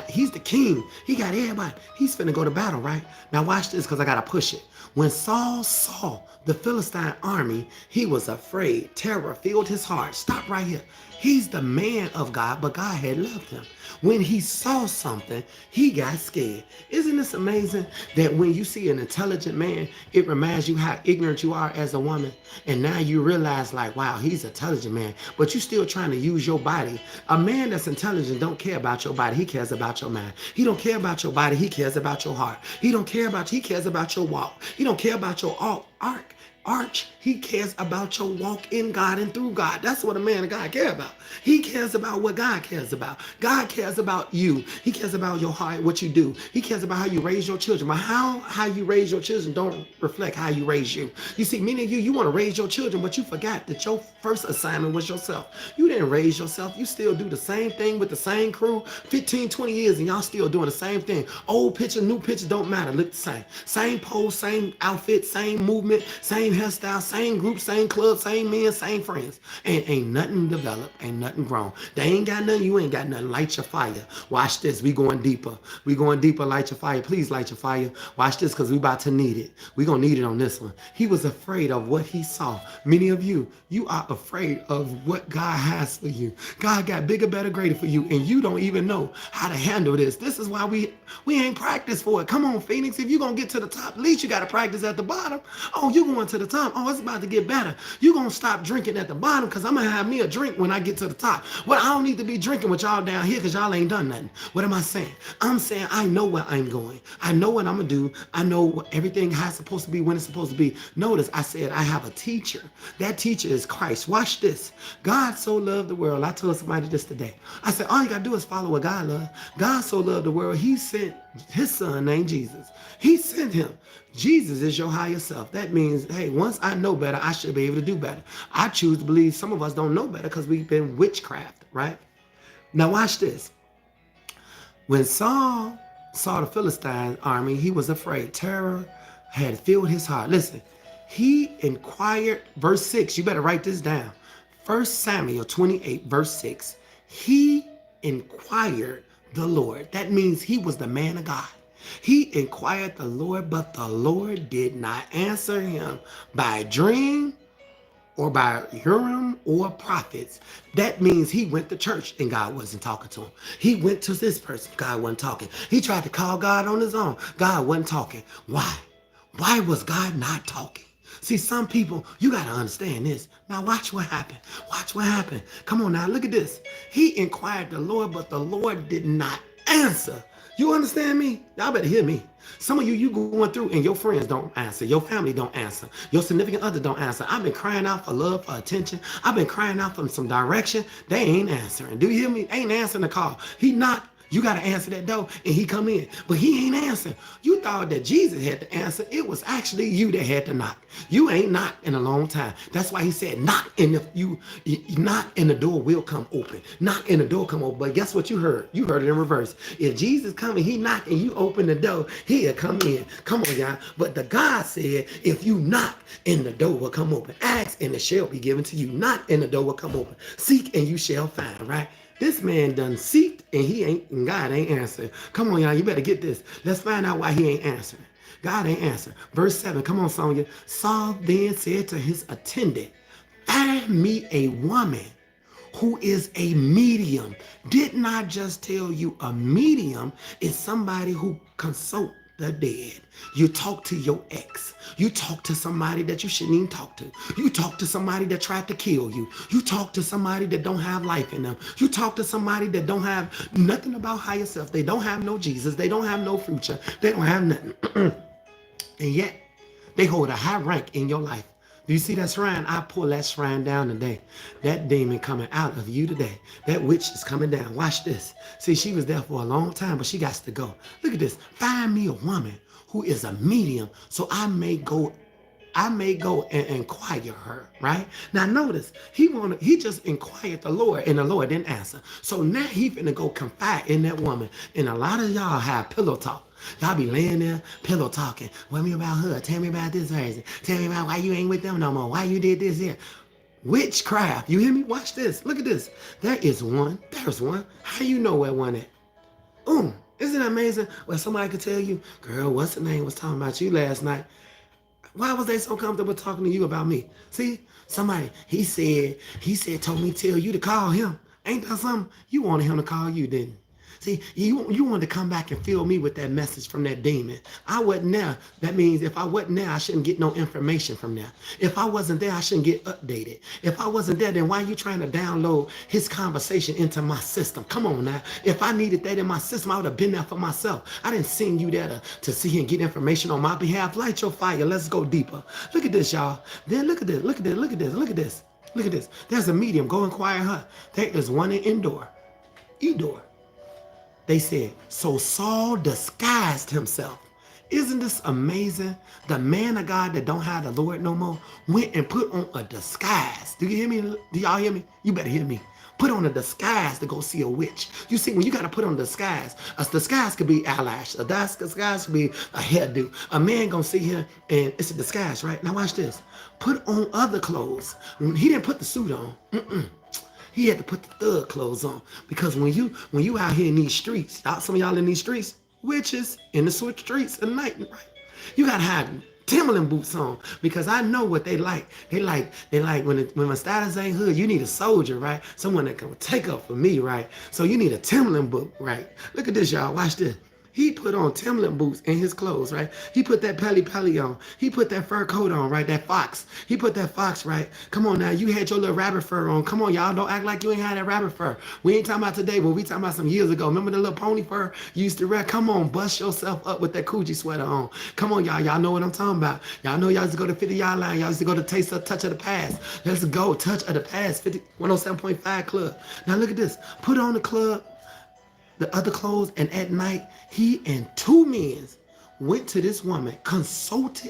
[SPEAKER 1] He's the king. He got everybody. He's finna go to battle, right? Now watch this because I got to push it. When Saul saw the Philistine army, he was afraid. Terror filled his heart. Stop right here. He's the man of God, but God had left him. When he saw something, he got scared. Isn't this amazing that when you see an intelligent man, it reminds you how ignorant you are as a woman? And now you realize like, wow, he's an intelligent man, but you still trying to use your body. A man that's intelligent don't care about your body. He cares about your mind. He don't care about your body. He cares about your heart. He cares about your walk. He don't care about your arch. He cares about your walk in God and through God. That's what a man of God cares about. He cares about what God cares about. God cares about you. He cares about your heart, what you do. He cares about how you raise your children. But how you raise your children don't reflect how you raise you. You see, many of you want to raise your children, but you forgot that your first assignment was yourself. You didn't raise yourself. You still do the same thing with the same crew, 15, 20 years, and y'all still doing the same thing. Old picture, new picture, don't matter. Look the same. Same pose, same outfit, same movement, same hairstyle, same group, same club, same men, same friends. And ain't nothing developed, ain't nothing grown. They ain't got nothing, you ain't got nothing. Light your fire. Watch this. We going deeper. We going deeper. Light your fire. Please light your fire. Watch this because we about to need it. We going to need it on this one. He was afraid of what he saw. Many of you are afraid of what God has for you. God got bigger, better, greater for you, and you don't even know how to handle this. This is why we ain't practiced for it. Come on, Phoenix. If you're going to get to the top, at least you got to practice at the bottom. Oh, you going to the top. Oh, it's about to get better. You're going to stop drinking at the bottom because I'm going to have me a drink when I get to the top. Well, I don't need to be drinking with y'all down here because y'all ain't done nothing. What am I saying? I'm saying I know where I'm going. I know what I'm going to do. I know what everything has supposed to be when it's supposed to be. Notice I said I have a teacher. That teacher is Christ. Watch this. God so loved the world. I told somebody this today. I said, all you got to do is follow what God loves. God so loved the world. He sent his son named Jesus. He sent him. Jesus is your higher self. That means, hey, once I know better, I should be able to do better. I choose to believe some of us don't know better because we've been witchcraft, right? Now watch this. When Saul saw the Philistine army, he was afraid. Terror had filled his heart. Listen, he inquired, verse 6, you better write this down. 1 Samuel 28, verse 6. He inquired the Lord. That means he was the man of God. He inquired the Lord, but the Lord did not answer him by dream or by Urim or prophets. That means he went to church and God wasn't talking to him. He went to this person, God wasn't talking. He tried to call God on his own. God wasn't talking. Why? Why was God not talking? See, some people, you got to understand this. Now watch what happened. Watch what happened. Come on now, look at this. He inquired the Lord, but the Lord did not answer. You understand me? Y'all better hear me. Some of you going through and your friends don't answer. Your family don't answer. Your significant other don't answer. I've been crying out for love, for attention. I've been crying out for some direction. They ain't answering. Do you hear me? Ain't answering the call. He knocked. You got to answer that door and he come in. But he ain't answering. You thought that Jesus had to answer. It was actually you that had to knock. You ain't knocked in a long time. That's why he said knock, and if you knock and the door will come open. Knock and the door come open. But guess what you heard? You heard it in reverse. If Jesus come and he knock and you open the door, he'll come in. Come on, y'all. But the God said, if you knock and the door will come open. Ask and it shall be given to you. Knock and the door will come open. Seek and you shall find, right? This man done seeked and God ain't answering. Come on, y'all, you better get this. Let's find out why he ain't answering. God ain't answering. Verse 7, come on, Sonia. Saul then said to his attendant, find me a woman who is a medium. Didn't I just tell you a medium is somebody who consult the dead? You talk to your ex. You talk to somebody that you shouldn't even talk to. You talk to somebody that tried to kill you. You talk to somebody that don't have life in them. You talk to somebody that don't have nothing about higher self. They don't have no Jesus. They don't have no future. They don't have nothing. And yet, they hold a high rank in your life. Do you see that shrine? I pull that shrine down today. That demon coming out of you today. That witch is coming down. Watch this. See, she was there for a long time, but she got to go. Look at this. Find me a woman who is a medium so I may go and inquire her, right? Now notice, he just inquired the Lord and the Lord didn't answer. So now he finna go confide in that woman. And a lot of y'all have pillow talk. Y'all be laying there, pillow talking. Tell me about her. Tell me about this person. Tell me about why you ain't with them no more. Why you did this here. Witchcraft. You hear me? Watch this. Look at this. There is one. There's one. How you know where one at? Isn't that amazing? Well, somebody could tell you, girl, what's the name was talking about you last night. Why was they so comfortable talking to you about me? See, somebody, he said, told me to tell you to call him. Ain't that something? You wanted him to call you, didn't you? See, you wanted to come back and fill me with that message from that demon. I wasn't there. That means if I wasn't there, I shouldn't get no information from there. If I wasn't there, I shouldn't get updated. If I wasn't there, then why are you trying to download his conversation into my system? Come on now. If I needed that in my system, I would have been there for myself. I didn't send you there to see and get information on my behalf. Light your fire. Let's go deeper. Look at this, y'all. Then look at this. Look at this. Look at this. Look at this. Look at this. There's a medium. Go inquire her. There is one in Endor. Edor. They said, so Saul disguised himself. Isn't this amazing? The man of God that don't have the Lord no more went and put on a disguise. Do you hear me? Do y'all hear me? You better hear me. Put on a disguise to go see a witch. You see, when you got to put on a disguise could be eyelash. A disguise could be a hairdo. A man gonna see here and it's a disguise, right? Now watch this. Put on other clothes. He didn't put the suit on. He had to put the thug clothes on because when you out here in these streets, some of y'all in these streets, witches in the streets at night, right? You gotta have Timberland boots on because I know what they like. They like when my status ain't hood, you need a soldier, right? Someone that can take up for me, right? So you need a Timberland boot, right? Look at this, y'all. Watch this. He put on Timberland boots in his clothes, right? He put that pelly on. He put that fur coat on, right? That fox. He put that fox, right? Come on now. You had your little rabbit fur on. Come on, y'all. Don't act like you ain't had that rabbit fur. We ain't talking about today, but we talking about some years ago. Remember the little pony fur you used to wear? Come on, bust yourself up with that Coogi sweater on. Come on, y'all. Y'all know what I'm talking about. Y'all know y'all used to go to 50-yard line. Y'all used to go to Taste of Touch of the Past. Let's go. Touch of the Past. 107.5 Club. Now look at this. Put on the club. The other clothes, and at night, he and two men went to this woman, consult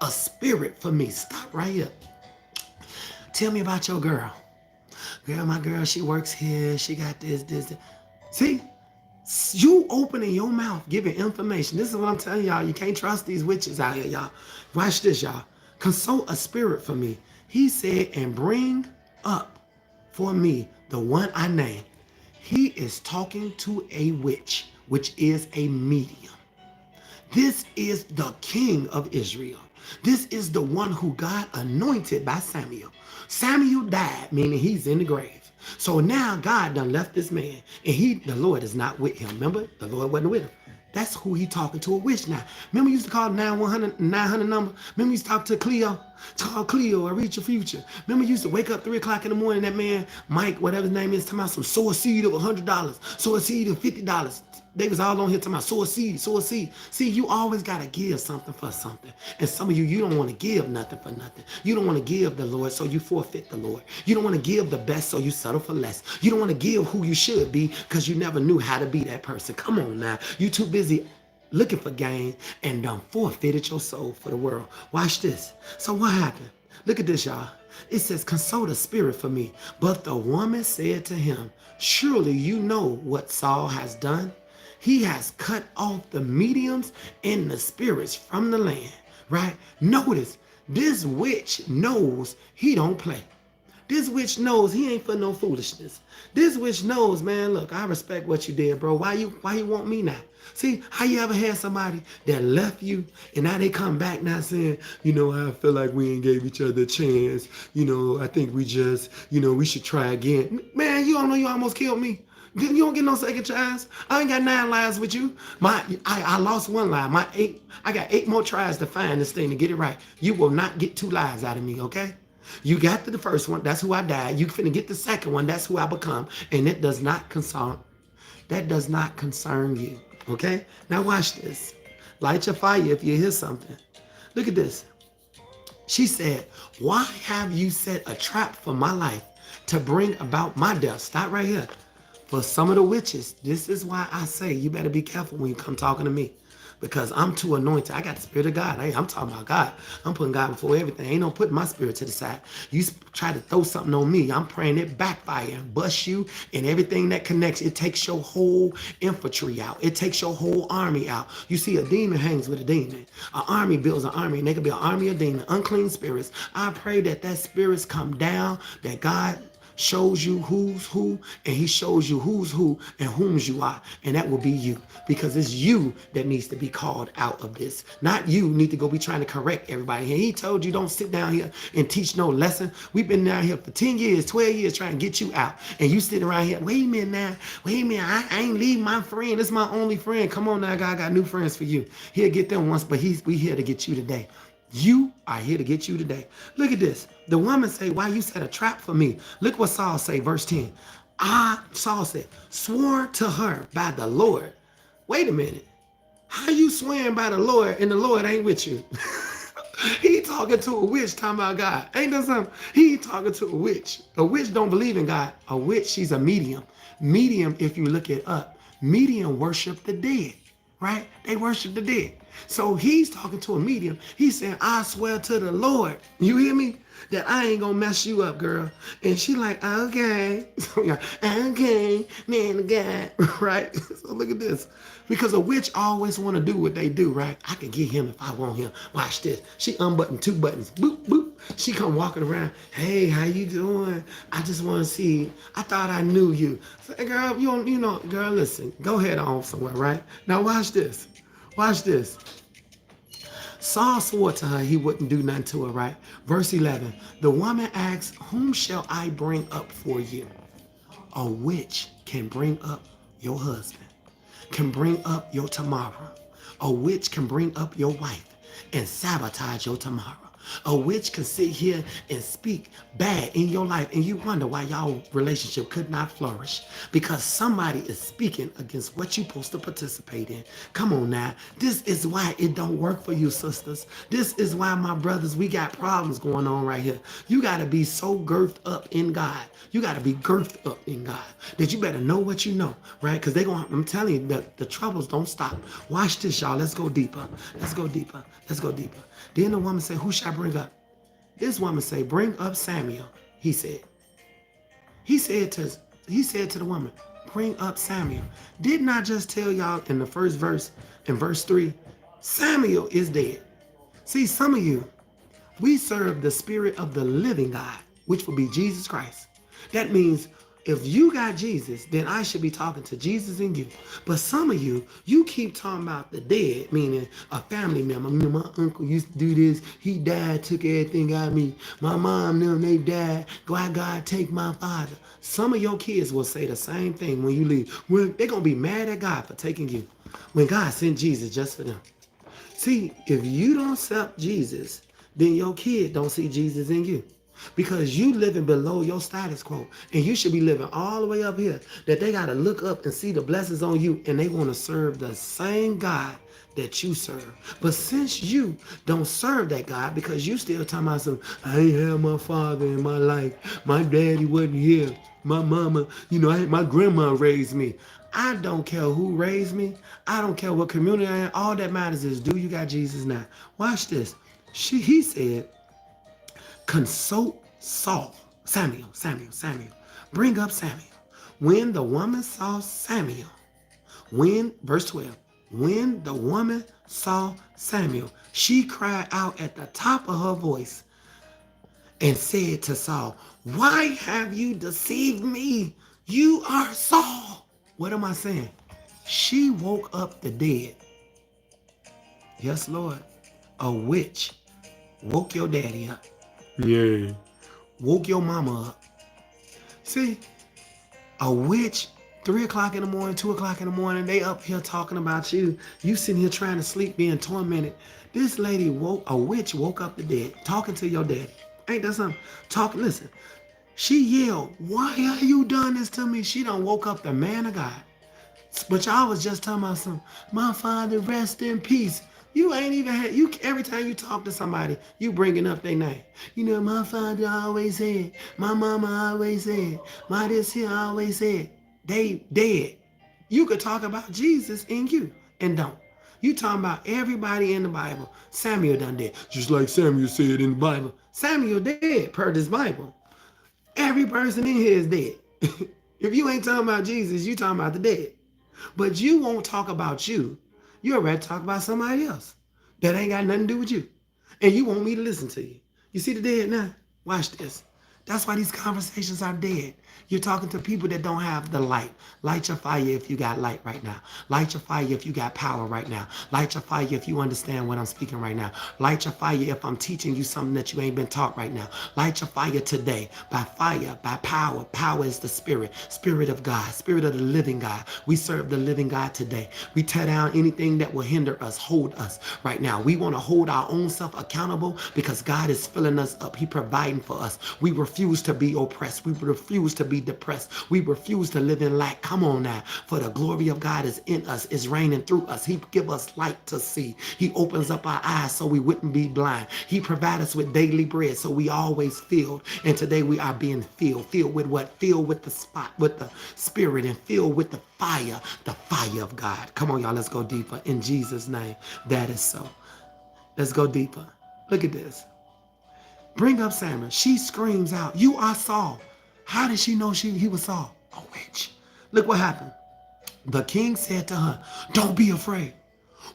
[SPEAKER 1] a spirit for me. Stop right here. Tell me about your girl. Girl, my girl, she works here. She got this. See, you opening your mouth, giving information. This is what I'm telling y'all. You can't trust these witches out here, y'all. Watch this, y'all. Consult a spirit for me. He said, and bring up for me the one I named. He is talking to a witch, which is a medium. This is the king of Israel. This is the one who God anointed by Samuel. Samuel died, meaning he's in the grave. So now God done left this man, and the Lord is not with him. Remember, the Lord wasn't with him. That's who he talking to, a witch now. Remember you used to call 900 number? Remember you used to talk to Cleo? Call Cleo or reach your future. Remember you used to wake up 3 o'clock in the morning, that man, Mike, whatever his name is, talking about some sow a seed of $100, sow a seed of $50. They was all on here talking about sow a seed, sow a seed. See, you always got to give something for something. And some of you don't want to give nothing for nothing. You don't want to give the Lord, so you forfeit the Lord. You don't want to give the best, so you settle for less. You don't want to give who you should be because you never knew how to be that person. Come on now. You too busy looking for gain and done forfeited your soul for the world. Watch this. So what happened? Look at this, y'all. It says, consult a spirit for me. But the woman said to him, surely you know what Saul has done. He has cut off the mediums and the spirits from the land, right? Notice, this witch knows he don't play. This witch knows he ain't for no foolishness. This witch knows, man, look, I respect what you did, bro. Why you want me now? See, how you ever had somebody that left you and now they come back now saying, I feel like we ain't gave each other a chance. I think we just, we should try again. Man, you don't know you almost killed me. You don't get no second chance. I ain't got 9 lives with you. I lost 1 life. I got 8 more tries to find this thing to get it right. You will not get 2 lives out of me, okay? You got the first one. That's who I died. You finna get the second one. That's who I become. And it does not concern you, okay? Now watch this. Light your fire if you hear something. Look at this. She said, why have you set a trap for my life to bring about my death? Stop right here. For some of the witches, this is why I say you better be careful when you come talking to me. because I'm too anointed. I got the spirit of God. Hey, I'm talking about God. I'm putting God before everything. Ain't no putting my spirit to the side. You try to throw something on me, I'm praying it backfire and bust you and everything that connects. It takes your whole infantry out. It takes your whole army out. You see, a demon hangs with a demon. An army builds an army, and they could be an army of demons, unclean spirits. I pray that spirits come down, that God shows you who's who, and he shows you who's who and whom's you are, and that will be you, because it's you that needs to be called out of this, not you need to go be trying to correct everybody. And he told you don't sit down here and teach no lesson. We've been down here for 10 years 12 years trying to get you out, and you sitting around here, wait a minute now, wait a minute, I ain't leave my friend, it's my only friend. Come on now, God got new friends for you. He'll get them once, but we here to get you today. You are here to get you today. Look at this. The woman say, why you set a trap for me? Look what Saul say, verse 10. Saul said, swore to her by the Lord. Wait a minute. How you swearing by the Lord and the Lord ain't with you? He talking to a witch talking about God. Ain't that something? He talking to a witch. A witch don't believe in God. A witch, she's a medium. Medium, if you look it up, medium worship the dead, right? They worship the dead. So he's talking to a medium. He's saying, I swear to the Lord, you hear me, that I ain't gonna mess you up, girl. And she like, okay. Okay, man of God, right? So look at this. Because a witch always want to do what they do, right? I can get him if I want him. Watch this. She unbuttoned 2 buttons. Boop, boop. She come walking around. Hey, how you doing? I just want to see. I thought I knew you. Say, girl, you know, girl, listen. Go ahead on somewhere, right? Now watch this. Watch this. Saul swore to her he wouldn't do nothing to her, right? Verse 11. The woman asked, whom shall I bring up for you? A witch can bring up your husband, can bring up your tomorrow. A witch can bring up your wife and sabotage your tomorrow. A witch can sit here and speak bad in your life, and you wonder why y'all relationship could not flourish, because somebody is speaking against what you're supposed to participate in. Come on now. This is why it don't work for you, sisters. This is why, my brothers, we got problems going on right here. You got to be so girthed up in God. You got to be girthed up in God that you better know what you know, right? Because I'm telling you that the troubles don't stop. Watch this, y'all. Let's go deeper. Let's go deeper. Let's go deeper. Then the woman said, who shall I bring up? This woman say, bring up Samuel, he said. He said to the woman, bring up Samuel. Didn't I just tell y'all in the first verse, in verse 3, Samuel is dead. See, some of you, we serve the spirit of the living God, which will be Jesus Christ. That means if you got Jesus, then I should be talking to Jesus and you. But some of you, you keep talking about the dead, meaning a family member. You know, my uncle used to do this. He died, took everything out of me. My mom, them, they died. God, take my father. Some of your kids will say the same thing when you leave. Well, they're going to be mad at God for taking you when God sent Jesus just for them. See, if you don't accept Jesus, then your kid don't see Jesus in you. Because you living below your status quo, and you should be living all the way up here, that they got to look up and see the blessings on you, and they want to serve the same God that you serve. But since you don't serve that God, because you still talking about some, I ain't had my father in my life, my daddy wasn't here, my mama, my grandma raised me. I don't care who raised me. I don't care what community I am. All that matters is, do you got Jesus now? Watch this. He said, consult Samuel. Bring up Samuel. When the woman saw Samuel, verse 12, when the woman saw Samuel, she cried out at the top of her voice and said to Saul, why have you deceived me? You are Saul. What am I saying? She woke up the dead. Yes, Lord. A witch woke your daddy up. Yeah. Woke your mama up. See, a witch, 3 o'clock in the morning, 2 o'clock in the morning, they up here talking about you. You sitting here trying to sleep, being tormented. This lady a witch woke up the dead, talking to your daddy. Ain't that something? Listen. She yelled, why have you done this to me? She done woke up the man of God. But y'all was just talking about my father, rest in peace. You ain't even every time you talk to somebody, you bringing up their name. My father always said, my mama always said, my this here always said. They dead. You could talk about Jesus in you and don't. You talking about everybody in the Bible. Samuel done dead. Just like Samuel said in the Bible. Samuel dead per this Bible. Every person in here is dead. If you ain't talking about Jesus, you talking about the dead. But you won't talk about you. You'll rather talk about somebody else that ain't got nothing to do with you. And you want me to listen to you. You see the dead now? Watch this. That's why these conversations are dead. You're talking to people that don't have the light. Light your fire if you got light right now. Light your fire if you got power right now. Light your fire if you understand what I'm speaking right now. Light your fire if I'm teaching you something that you ain't been taught right now. Light your fire today by fire, by power. Power is the spirit. Spirit of God. Spirit of the living God. We serve the living God today. We tear down anything that will hinder us, hold us right now. We want to hold our own self accountable because God is filling us up. He providing for us. We refuse to be oppressed. We refuse to be depressed. We refuse to live in lack. Come on now. For the glory of God is in us, is raining through us. He give us light to see. He opens up our eyes so we wouldn't be blind. He provides us with daily bread so we always filled. And today we are being filled. Filled with what? Filled with the spot, with the spirit, and filled with the fire of God. Come on, y'all. Let's go deeper. In Jesus' name, that is so. Let's go deeper. Look at this. Bring up Samuel. She screams out, "You are Saul." How did she know he was Saul? A witch. Look what happened. The king said to her, "Don't be afraid.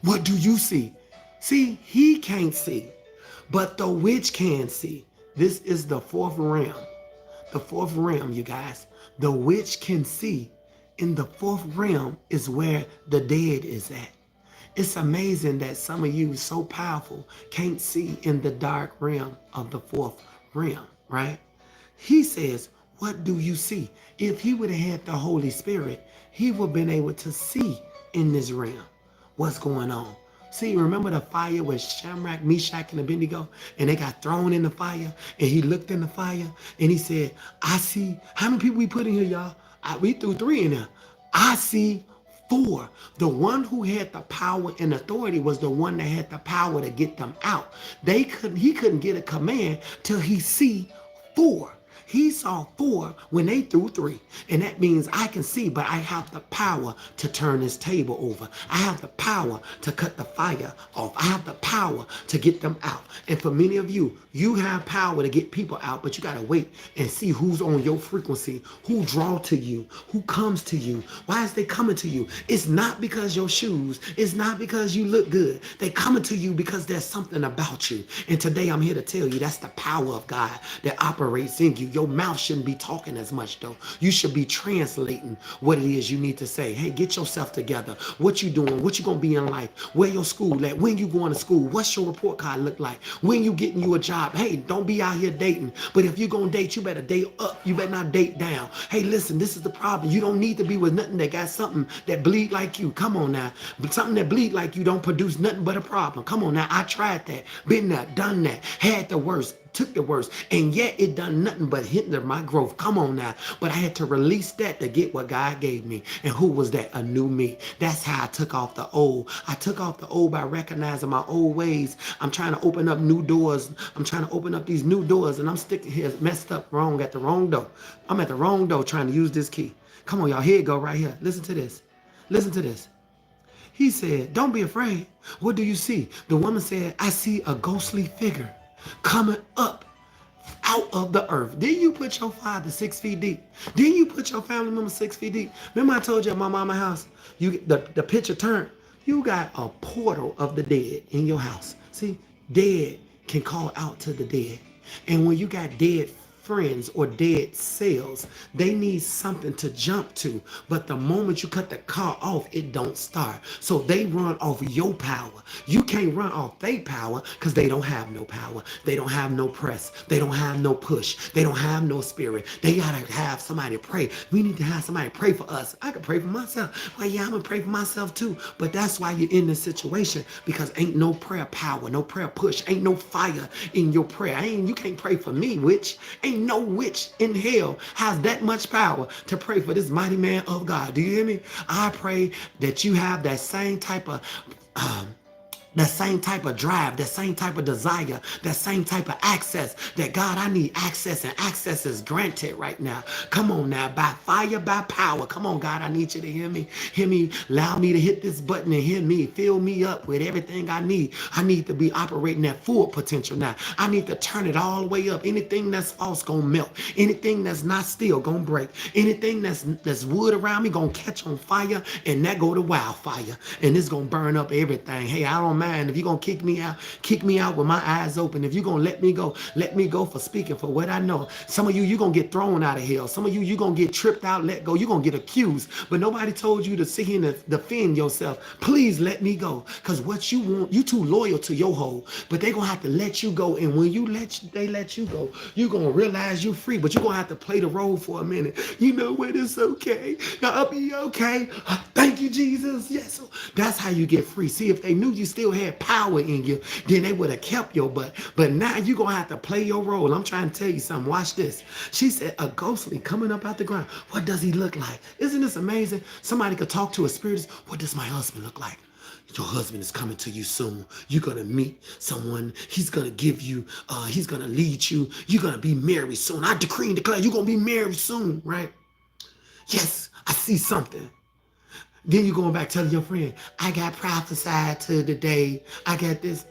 [SPEAKER 1] What do you see?" See, he can't see, but the witch can see. This is the fourth realm. The fourth realm, you guys. The witch can see. In the fourth realm is where the dead is at. It's amazing that some of you so powerful can't see in the dark realm of the fourth realm, right? He says, "What do you see?" If he would have had the Holy Spirit, he would have been able to see in this realm what's going on. See, remember the fire with Shamrock, Meshach, and Abednego? And they got thrown in the fire, and he looked in the fire, and he said, "I see." How many people we put in here, y'all? We threw 3 in there. "I see 4. The one who had the power and authority was the one that had the power to get them out. He couldn't get a command till he see 4. He saw 4 when they threw 3. And that means I can see, but I have the power to turn this table over. I have the power to cut the fire off. I have the power to get them out. And for many of you, you have power to get people out, but you got to wait and see who's on your frequency, who draw to you, who comes to you. Why is they coming to you? It's not because your shoes. It's not because you look good. They coming to you because there's something about you. And today I'm here to tell you that's the power of God that operates in you. Your mouth shouldn't be talking as much though. You should be translating what it is you need to say. Hey, get yourself together. What you doing? What you gonna be in life? Where your school at? When you going to school? What's your report card look like? When you getting you a job? Hey, don't be out here dating. But if you gonna date, you better date up. You better not date down. Hey, listen, this is the problem. You don't need to be with nothing that got something that bleed like you. Come on now. But something that bleed like you don't produce nothing but a problem. Come on now. I tried that. Been there, done that. Had the worst. Took the worst, and yet it done nothing but hinder my growth. Come on now. But I had to release that to get what God gave me. And who was that? A new me. That's how I took off the old. I took off the old by recognizing my old ways. I'm trying to open up new doors. I'm trying to open up these new doors, and I'm sticking here messed up wrong at the wrong door. I'm at the wrong door trying to use this key. Come on, y'all. Here it go right here. Listen to this. Listen to this. He said, "Don't be afraid. What do you see?" The woman said, "I see a ghostly figure coming up out of the earth." Didn't you put your father 6 feet deep? Didn't you put your family member 6 feet deep? Remember I told you at my mama's house, the picture turned. You got a portal of the dead in your house. See, dead can call out to the dead. And when you got dead friends or dead cells, they need something to jump to. But the moment you cut the car off, it don't start. So they run off your power. You can't run off their power because they don't have no power. They don't have no press. They don't have no push. They don't have no spirit. They gotta have somebody pray. We need to have somebody pray for us. I can pray for myself. Well, yeah, I'm gonna pray for myself too. But that's why you're in this situation, because ain't no prayer power, no prayer push, ain't no fire in your prayer. You can't pray for me, witch. Ain't no witch in hell has that much power to pray for this mighty man of God. Do you hear me? I pray that you have that same type of That same type of drive, that same type of desire, that same type of access. That God, I need access, and access is granted right now. Come on now, by fire, by power. Come on, God, I need you to hear me. Hear me. Allow me to hit this button and hear me. Fill me up with everything I need. I need to be operating at full potential now. I need to turn it all the way up. Anything that's false gonna melt. Anything that's not still gonna break. Anything that's wood around me gonna catch on fire, and that go to wildfire, and it's gonna burn up everything. Hey, I don't mind if you're gonna kick me out with my eyes open. If you're gonna let me go for speaking for what I know. Some of you're gonna get thrown out of hell. Some of you're gonna get tripped out, let go. You're gonna get accused, but nobody told you to sit here and defend yourself. Please let me go, because what you want, you too loyal to your hold, but they gonna have to let you go. And when they let you go, you're gonna realize you're free, but you're gonna have to play the role for a minute. You know what? It's okay. I'll be okay. Thank you, Jesus. Yes. That's how you get free. See, if they knew you still had power in you, then they would have kept your butt. But now you're going to have to play your role. I'm trying to tell you something. Watch this. She said, a ghostly coming up out the ground. What does he look like? Isn't this amazing? Somebody could talk to a spirit. What does my husband look like? Your husband is coming to you soon. You're going to meet someone. He's going to give you, he's going to lead you. You're going to be married soon. I decree and declare you're going to be married soon, right? Yes, I see something. Then you're going back telling your friend, I got prophesied to today. I got this.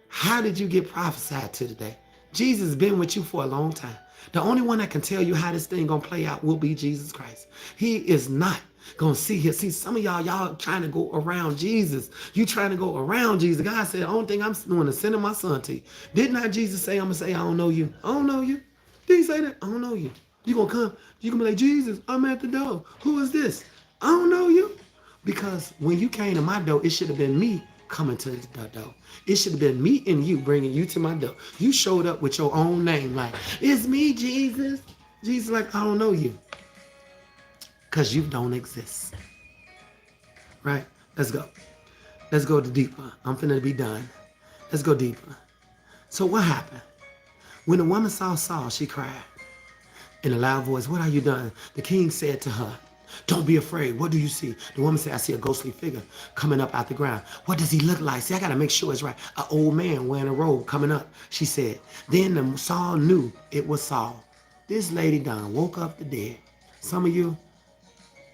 [SPEAKER 1] How did you get prophesied to today? Jesus has been with you for a long time. The only one that can tell you how this thing going to play out will be Jesus Christ. He is not going to see here. See, some of y'all trying to go around Jesus. You trying to go around Jesus. God said, the only thing I'm doing is sending my son to you. Did not Jesus say, I'm going to say, I don't know you. I don't know you. Did he say that? I don't know you. You going to come. You going to be like, Jesus, I'm at the door. Who is this? I don't know you. Because when you came to my door, it should have been me coming to the door. It should have been me and you bringing you to my door. You showed up with your own name like, it's me, Jesus. Jesus like, I don't know you. Because you don't exist. Right? Let's go. Let's go deeper. I'm finna be done. Let's go deeper. So what happened? When the woman saw Saul, she cried in a loud voice, what are you doing? The king said to her, don't be afraid. What do you see? The woman said, I see a ghostly figure coming up out the ground. What does he look like? See, I got to make sure it's right. An old man wearing a robe coming up. She said, then Saul knew it was Saul. This lady done woke up the dead. Some of you,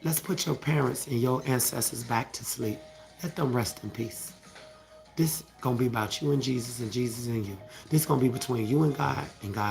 [SPEAKER 1] let's put your parents and your ancestors back to sleep. Let them rest in peace. This going to be about you and Jesus in you. This going to be between you and God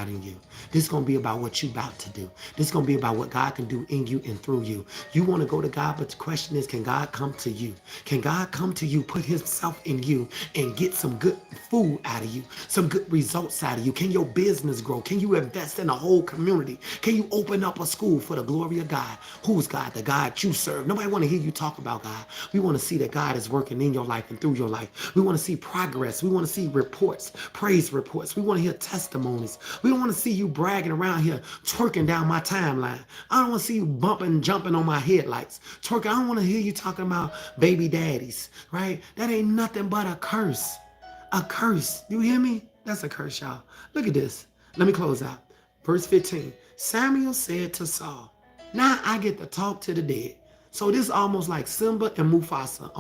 [SPEAKER 1] in you. This going to be about what you about to do. This going to be about what God can do in you and through you. You want to go to God, but the question is, can God come to you? Can God come to you, put himself in you, and get some good food out of you, some good results out of you? Can your business grow? Can you invest in a whole community? Can you open up a school for the glory of God? Who's God? The God you serve. Nobody want to hear you talk about God. We want to see that God is working in your life and through your life. We want to see progress. We want to see reports, praise reports. We want to hear testimonies. We don't want to see you bragging around here, twerking down my timeline. I don't want to see you bumping, jumping on my headlights. Twerking. I don't want to hear you talking about baby daddies, right? That ain't nothing but a curse. A curse. You hear me? That's a curse, y'all. Look at this. Let me close out. Verse 15. Samuel said to Saul, now I get to talk to the dead. So this is almost like Simba and Mufasa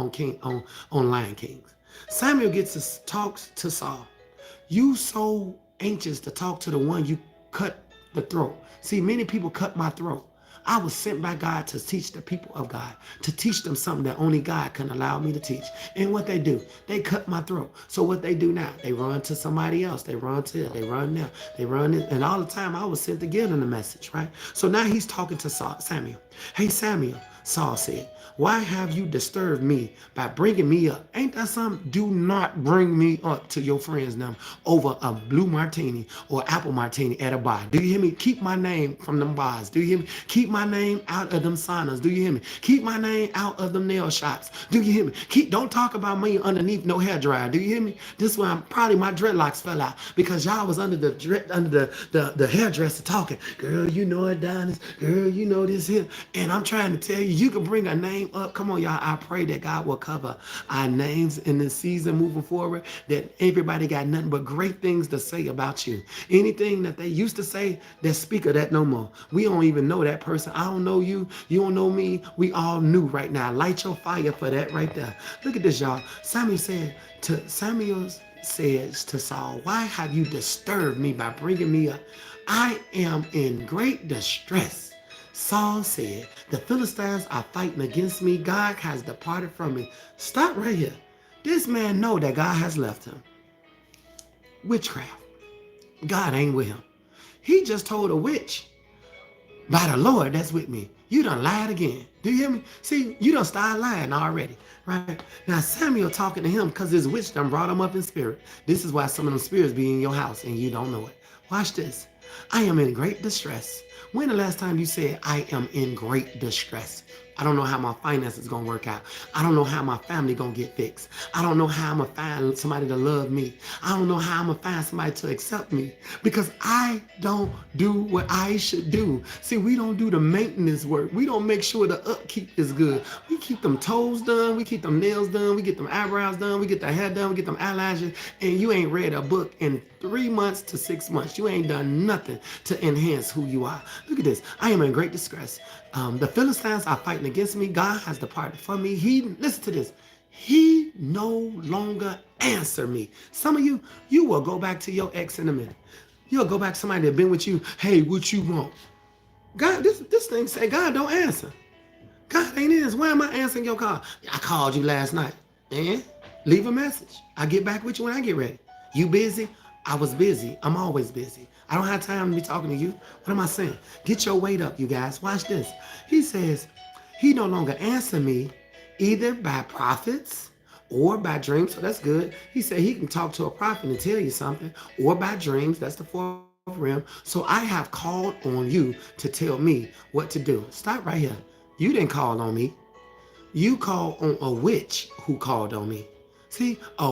[SPEAKER 1] on Lion Kings. Samuel gets to talk to Saul. You so anxious to talk to the one you cut the throat. See, many people cut my throat. I was sent by God to teach the people of God, to teach them something that only God can allow me to teach. And what they do, they cut my throat. So what they do now, they run to somebody else. They run there, they run it. And all the time I was sent to give them the message, right? So now he's talking to Samuel. Hey, Samuel, Saul said, why have you disturbed me by bringing me up? Ain't that something? Do not bring me up to your friends now over a blue martini or apple martini at a bar. Do you hear me? Keep my name from them bars. Do you hear me? Keep my name out of them saunas. Do you hear me? Keep my name out of them nail shops. Do you hear me? Don't talk about me underneath no hair dryer. Do you hear me? This one, probably my dreadlocks fell out because y'all was under the hairdresser talking. Girl, you know it, Adonis. Girl, you know this here. And I'm trying to tell you, You can bring a name up. Come on, y'all. I pray that God will cover our names in this season moving forward, that everybody got nothing but great things to say about you. Anything that they used to say, that speak of that no more. We don't even know that person. I don't know you. You don't know me. We all new right now. Light your fire for that right there. Look at this, y'all. Samuel says to Saul, why have you disturbed me by bringing me up? I am in great distress. Saul said, the Philistines are fighting against me. God has departed from me. Stop right here. This man know that God has left him. Witchcraft. God ain't with him. He just told a witch, by the Lord that's with me. You done lied again. Do you hear me? See, you done started lying already, right? Now Samuel talking to him because his witch done brought him up in spirit. This is why some of them spirits be in your house and you don't know it. Watch this. I am in great distress. When the last time you said, I am in great distress? I don't know how my finances gonna work out. I don't know how my family gonna get fixed. I don't know how I'm gonna find somebody to love me. I don't know how I'm gonna find somebody to accept me because I don't do what I should do. See, we don't do the maintenance work. We don't make sure the upkeep is good. We keep them toes done. We keep them nails done. We get them eyebrows done. We get the hair done. We get them eyelashes. And you ain't read a book in 3 months to 6 months. You ain't done nothing to enhance who you are. Look at this. I am in great distress. The Philistines are fighting against me. God has departed from me. Listen to this. He no longer answer me. Some of you will go back to your ex in a minute. You'll go back to somebody that been with you. Hey, what you want? God, this thing say God don't answer. God ain't answer. Why am I answering your call? I called you last night. And leave a message. I'll get back with you when I get ready. You busy? I was busy. I'm always busy. I don't have time to be talking to you. What am I saying? Get your weight up, you guys. Watch this. He says, he no longer answer me either by prophets or by dreams. So that's good. He said he can talk to a prophet and tell you something, or by dreams. That's the fourth realm. So I have called on you to tell me what to do. Stop right here. You didn't call on me. You called on a witch who called on me. See, a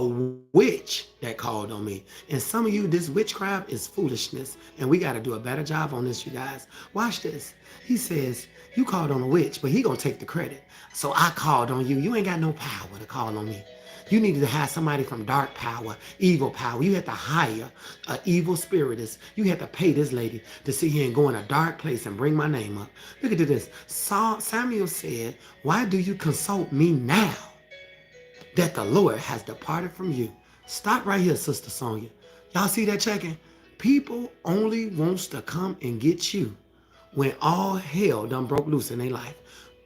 [SPEAKER 1] witch that called on me. And some of you, this witchcraft is foolishness. And we got to do a better job on this, you guys. Watch this. He says, you called on a witch, but he going to take the credit. So I called on you. You ain't got no power to call on me. You needed to have somebody from dark power, evil power. You had to hire an evil spiritist. You had to pay this lady to sit here and go in a dark place and bring my name up. Look at this. Samuel said, why do you consult me now that the Lord has departed from you? Stop right here, Sister Sonia. Y'all see that checking? People only wants to come and get you when all hell done broke loose in their life.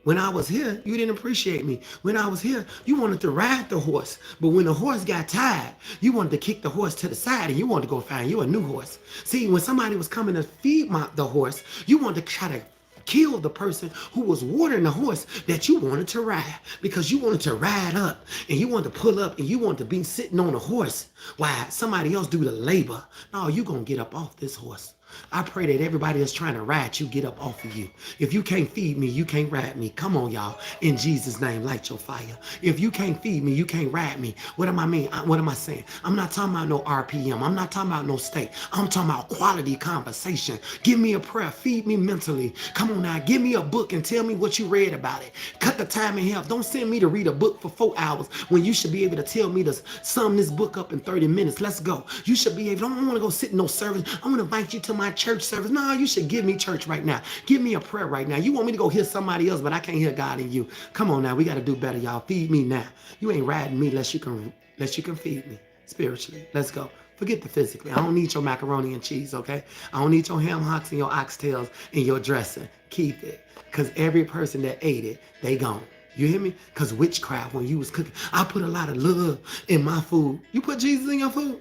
[SPEAKER 1] When I was here, you didn't appreciate me. When I was here, you wanted to ride the horse. But when the horse got tired, you wanted to kick the horse to the side and you wanted to go find you a new horse. See, when somebody was coming to feed the horse, you wanted to try to kill the person who was watering the horse that you wanted to ride, because you wanted to ride up and you wanted to pull up and you wanted to be sitting on a horse while somebody else do the labor. No, you gonna get up off this horse. I pray that everybody that's trying to ride you get up off of you. If you can't feed me, you can't ride me. Come on, y'all. In Jesus' name, light your fire. If you can't feed me, you can't ride me. What am I mean? What am I saying? I'm not talking about no RPM. I'm not talking about no state. I'm talking about quality conversation. Give me a prayer. Feed me mentally. Come on now. Give me a book and tell me what you read about it. Cut the time in half. Don't send me to read a book for 4 hours when you should be able to tell me to sum this book up in 30 minutes. Let's go. You should be able. I don't want to go sit in no service. I want to invite you to my church service. No, you should give me church right now. Give me a prayer right now. You want me to go hear somebody else, but I can't hear God in you. Come on now. We got to do better, y'all. Feed me now. You ain't riding me unless you can feed me spiritually. Let's go. Forget the physically. I don't need your macaroni and cheese, okay? I don't need your ham hocks and your oxtails and your dressing. Keep it. Because every person that ate it, they gone. You hear me? Because witchcraft, when you was cooking, I put a lot of love in my food. You put Jesus in your food?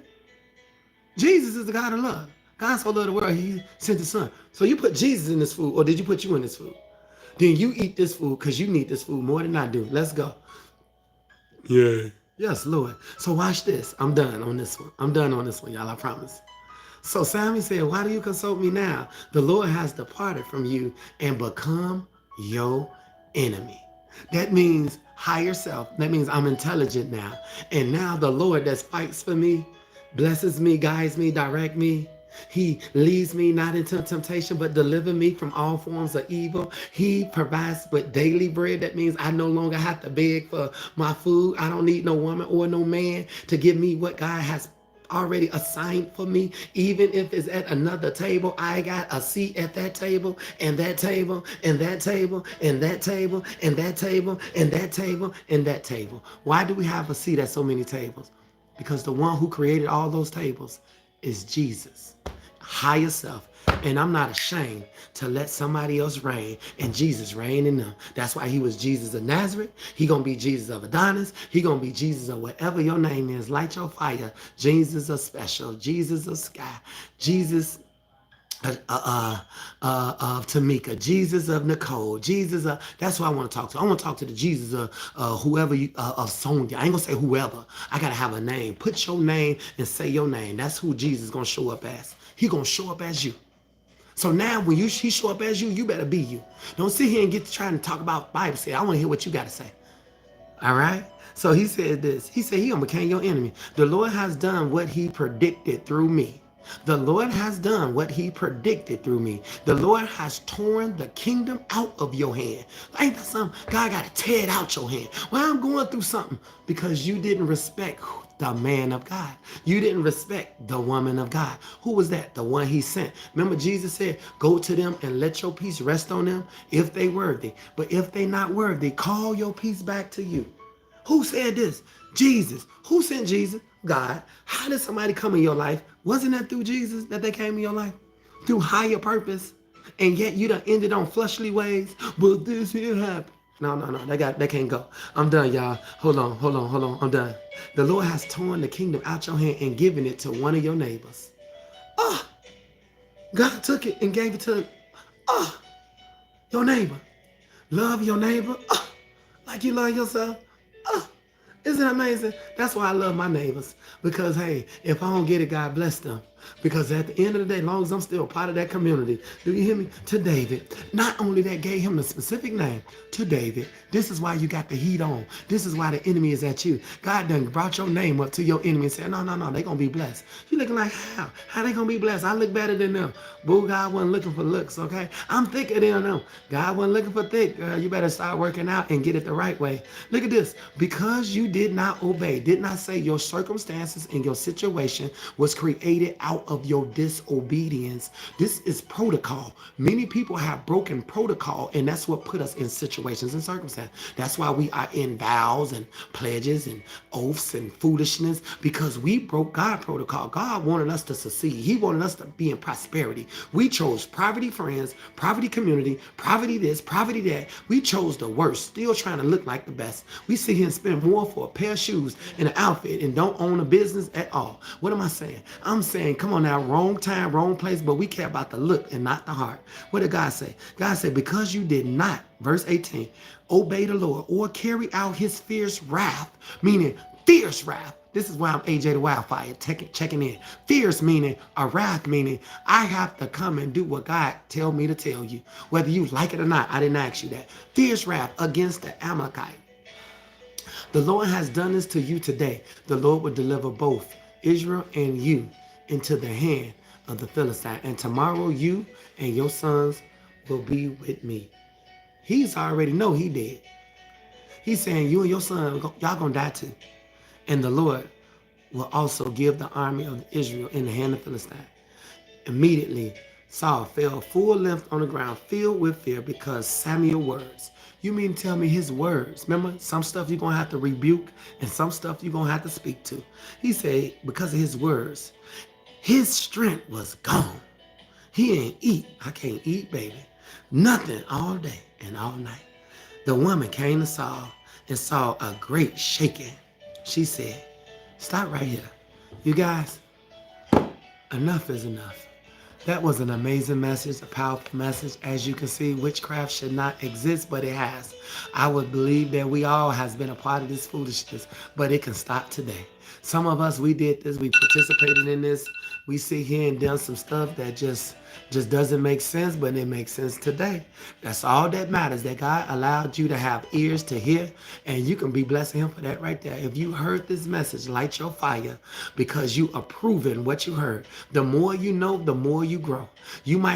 [SPEAKER 1] Jesus is the God of love. God so loved the world, he sent his son. So you put Jesus in this food, or did you put you in this food? Then you eat this food because you need this food more than I do. Let's go. Yeah. Yes, Lord. So watch this. I'm done on this one. I'm done on this one, y'all. I promise. So Samuel said, why do you consult me now? The Lord has departed from you and become your enemy. That means higher self. That means I'm intelligent now. And now the Lord that fights for me, blesses me, guides me, direct me, He leads me not into temptation, but deliver me from all forms of evil. He provides with daily bread. That means I no longer have to beg for my food. I don't need no woman or no man to give me what God has already assigned for me. Even if it's at another table, I got a seat at that table, and that table, and that table, and that table, and that table, and that table, and that table. Why do we have a seat at so many tables? Because the one who created all those tables is Jesus, higher self. And I'm not ashamed to let somebody else reign and Jesus reign in them. That's why he was Jesus of Nazareth. He gonna be Jesus of Adonis. He gonna be Jesus of whatever your name is. Light your fire. Jesus of special. Jesus of sky. Jesus of Tamika, Jesus of Nicole, Jesus of, that's who I want to talk to. I want to talk to the Jesus of whoever you, of Sonia. I ain't gonna say whoever. I gotta have a name. Put your name and say your name. That's who Jesus gonna show up as. He gonna show up as you. So now when he show up as you, you better be you. Don't sit here and get to trying to talk about Bible. Say, I want to hear what you got to say. All right? So he said this. He said he gonna become your enemy. The Lord has done what he predicted through me. The Lord has done what he predicted through me. The Lord has torn the kingdom out of your hand. Ain't that something? God got to tear it out your hand. Well, I'm going through something because you didn't respect the man of God. You didn't respect the woman of God. Who was that? The one he sent. Remember Jesus said, go to them and let your peace rest on them if they worthy. But if they not worthy, call your peace back to you. Who said this? Jesus. Who sent Jesus? God. How did somebody come in your life? Wasn't that through Jesus that they came in your life? Through higher purpose? And yet you done ended on fleshly ways? But this here happened. No. That can't go. I'm done, y'all. Hold on. I'm done. The Lord has torn the kingdom out your hand and given it to one of your neighbors. Oh, God took it and gave it to your neighbor. Love your neighbor like you love yourself. Isn't it amazing? That's why I love my neighbors. Because, hey, if I don't get it, God bless them. Because at the end of the day, as long as I'm still part of that community, do you hear me? To David, not only that gave him the specific name, to David, this is why you got the heat on. This is why the enemy is at you. God done brought your name up to your enemy and said, no, they going to be blessed. You looking like, how? How they going to be blessed? I look better than them. Boo, God wasn't looking for looks, okay? I'm thicker than them. God wasn't looking for thick. Girl, you better start working out and get it the right way. Look at this. Because you did not obey, did not say your circumstances and your situation was created out of your disobedience. This is protocol. Many people have broken protocol, and that's what put us in situations and circumstances. That's why we are in vows and pledges and oaths and foolishness, because we broke God protocol. God wanted us to succeed. He wanted us to be in prosperity. We chose poverty friends, poverty community, poverty this, poverty that. We chose the worst, still trying to look like the best. We sit here and spend more for a pair of shoes and an outfit and don't own a business at all. What am I saying? I'm saying, come on now, wrong time, wrong place, but we care about the look and not the heart. What did God say? God said, because you did not, verse 18, obey the Lord or carry out his fierce wrath, meaning fierce wrath. This is why I'm AJ the Wildfire, checking in. Fierce meaning, a wrath meaning, I have to come and do what God tell me to tell you. Whether you like it or not, I didn't ask you that. Fierce wrath against the Amalekite. The Lord has done this to you today. The Lord will deliver both Israel and you into the hand of the Philistine. And tomorrow you and your sons will be with me. He's already know he did. He's saying you and your son, y'all gonna die too. And the Lord will also give the army of Israel in the hand of the Philistine. Immediately, Saul fell full length on the ground, filled with fear because Samuel's words. You mean to tell me his words? Remember, some stuff you're going to have to rebuke and some stuff you're going to have to speak to. He said, because of his words, his strength was gone. He ain't eat. I can't eat, baby. Nothing all day and all night. The woman came to Saul and saw a great shaking. She said, stop right here. You guys, enough is enough. That was an amazing message, a powerful message. As you can see, witchcraft should not exist, but it has. I would believe that we all has been a part of this foolishness, but it can stop today. Some of us, we did this, we participated in this. We sit here and done some stuff that just Just doesn't make sense, but it makes sense today. That's all that matters, that God allowed you to have ears to hear, and you can be blessing him for that right there. If you heard this message, light your fire because you approving what you heard. The more you know, the more you grow.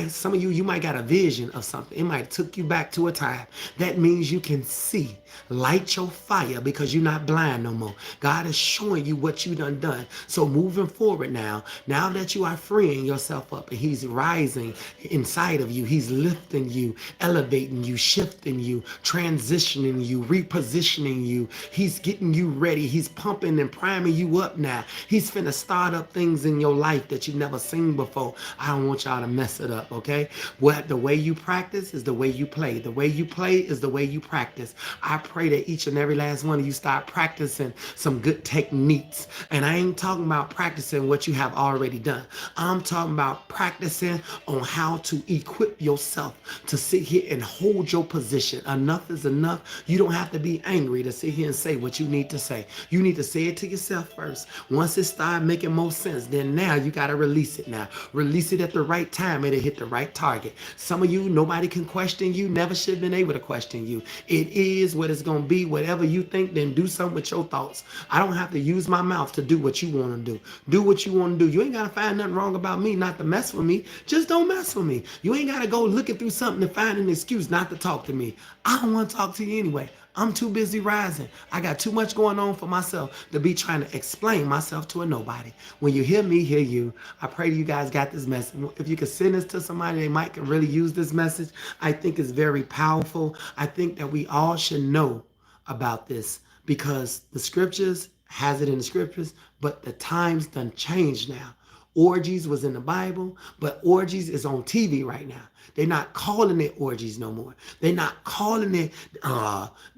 [SPEAKER 1] Some of you might got a vision of something. It might took you back to a time. That means you can see. Light your fire because you're not blind no more. God is showing you what you done. So moving forward now that you are freeing yourself up and he's rising inside of you, he's lifting you, elevating you, shifting you, transitioning you, repositioning you. He's getting you ready. He's pumping and priming you up now. He's finna start up things in your life that you've never seen before. I don't want y'all to mess it up, okay? The way you practice is the way you play. The way you play is the way you practice. I pray that each and every last one of you start practicing some good techniques. And I ain't talking about practicing what you have already done. I'm talking about practicing on how to equip yourself to sit here and hold your position. Enough is enough. You don't have to be angry to sit here and say what you need to say. You need to say it to yourself first. Once it starts making more sense, then now you got to release it now. Release it at the right time. It'll hit the right target. Some of you, nobody can question you. Never should have been able to question you. It is what it's going to be. Whatever you think, then do something with your thoughts. I don't have to use my mouth to do what you want to do. Do what you want to do. You ain't got to find nothing wrong about me not to mess with me. Just don't mess with me. You ain't got to go looking through something to find an excuse not to talk to me. I don't want to talk to you anyway. I'm too busy rising. I got too much going on for myself to be trying to explain myself to a nobody. When you hear me, hear you. I pray you guys got this message. If you could send this to somebody, they might can really use this message. I think it's very powerful. I think that we all should know about this because the scriptures has it in the scriptures, but the times done changed now. Orgies was in the Bible, but orgies is on TV right now. They're not calling it orgies no more. They're not calling it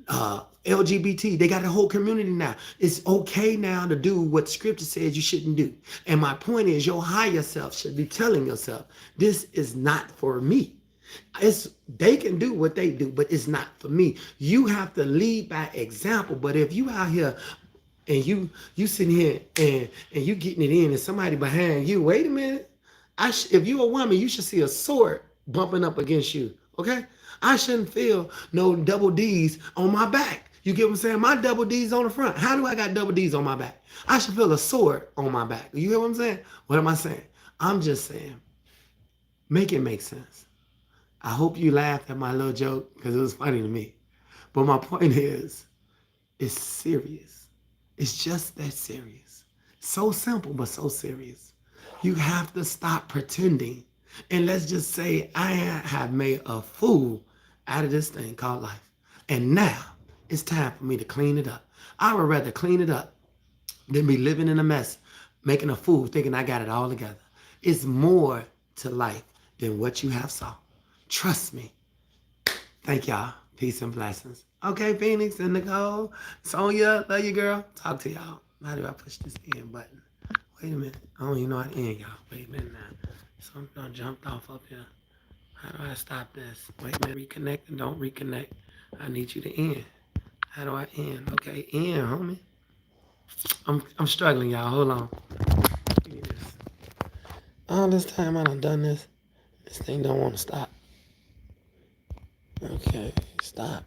[SPEAKER 1] LGBT. They got a whole community now. It's okay now to do what scripture says you shouldn't do. And my point is your higher self should be telling yourself, this is not for me. They can do what they do, but it's not for me. You have to lead by example. But if you out here and you sitting here and you getting it in and somebody behind you, wait a minute. If you a woman, you should see a sword bumping up against you, okay? I shouldn't feel no double D's on my back. You get what I'm saying? My double D's on the front. How do I got double D's on my back? I should feel a sword on my back. You hear what I'm saying? What am I saying? I'm just saying, make it make sense. I hope you laughed at my little joke because it was funny to me. But my point is, it's serious. It's just that serious. So simple, but so serious. You have to stop pretending. And let's just say I have made a fool out of this thing called life. And now it's time for me to clean it up. I would rather clean it up than be living in a mess, making a fool, thinking I got it all together. It's more to life than what you have saw. Trust me. Thank y'all. Peace and blessings. Okay, Phoenix and Nicole, Sonia, love you, girl. Talk to y'all. How do I push this end button? Wait a minute. I don't even know how to end, y'all. Wait a minute now. Something done jumped off up here. How do I stop this? Wait a minute. Reconnect and don't reconnect. I need you to end. How do I end? Okay, end, homie. I'm struggling, y'all. Hold on. Give me this. All this time I done this. This thing don't want to stop. Okay, stop.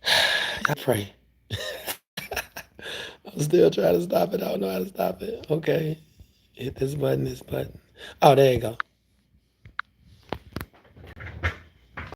[SPEAKER 1] I pray. I'm still trying to stop it. I don't know how to stop it. Okay. Hit this button, this button. Oh, there you go.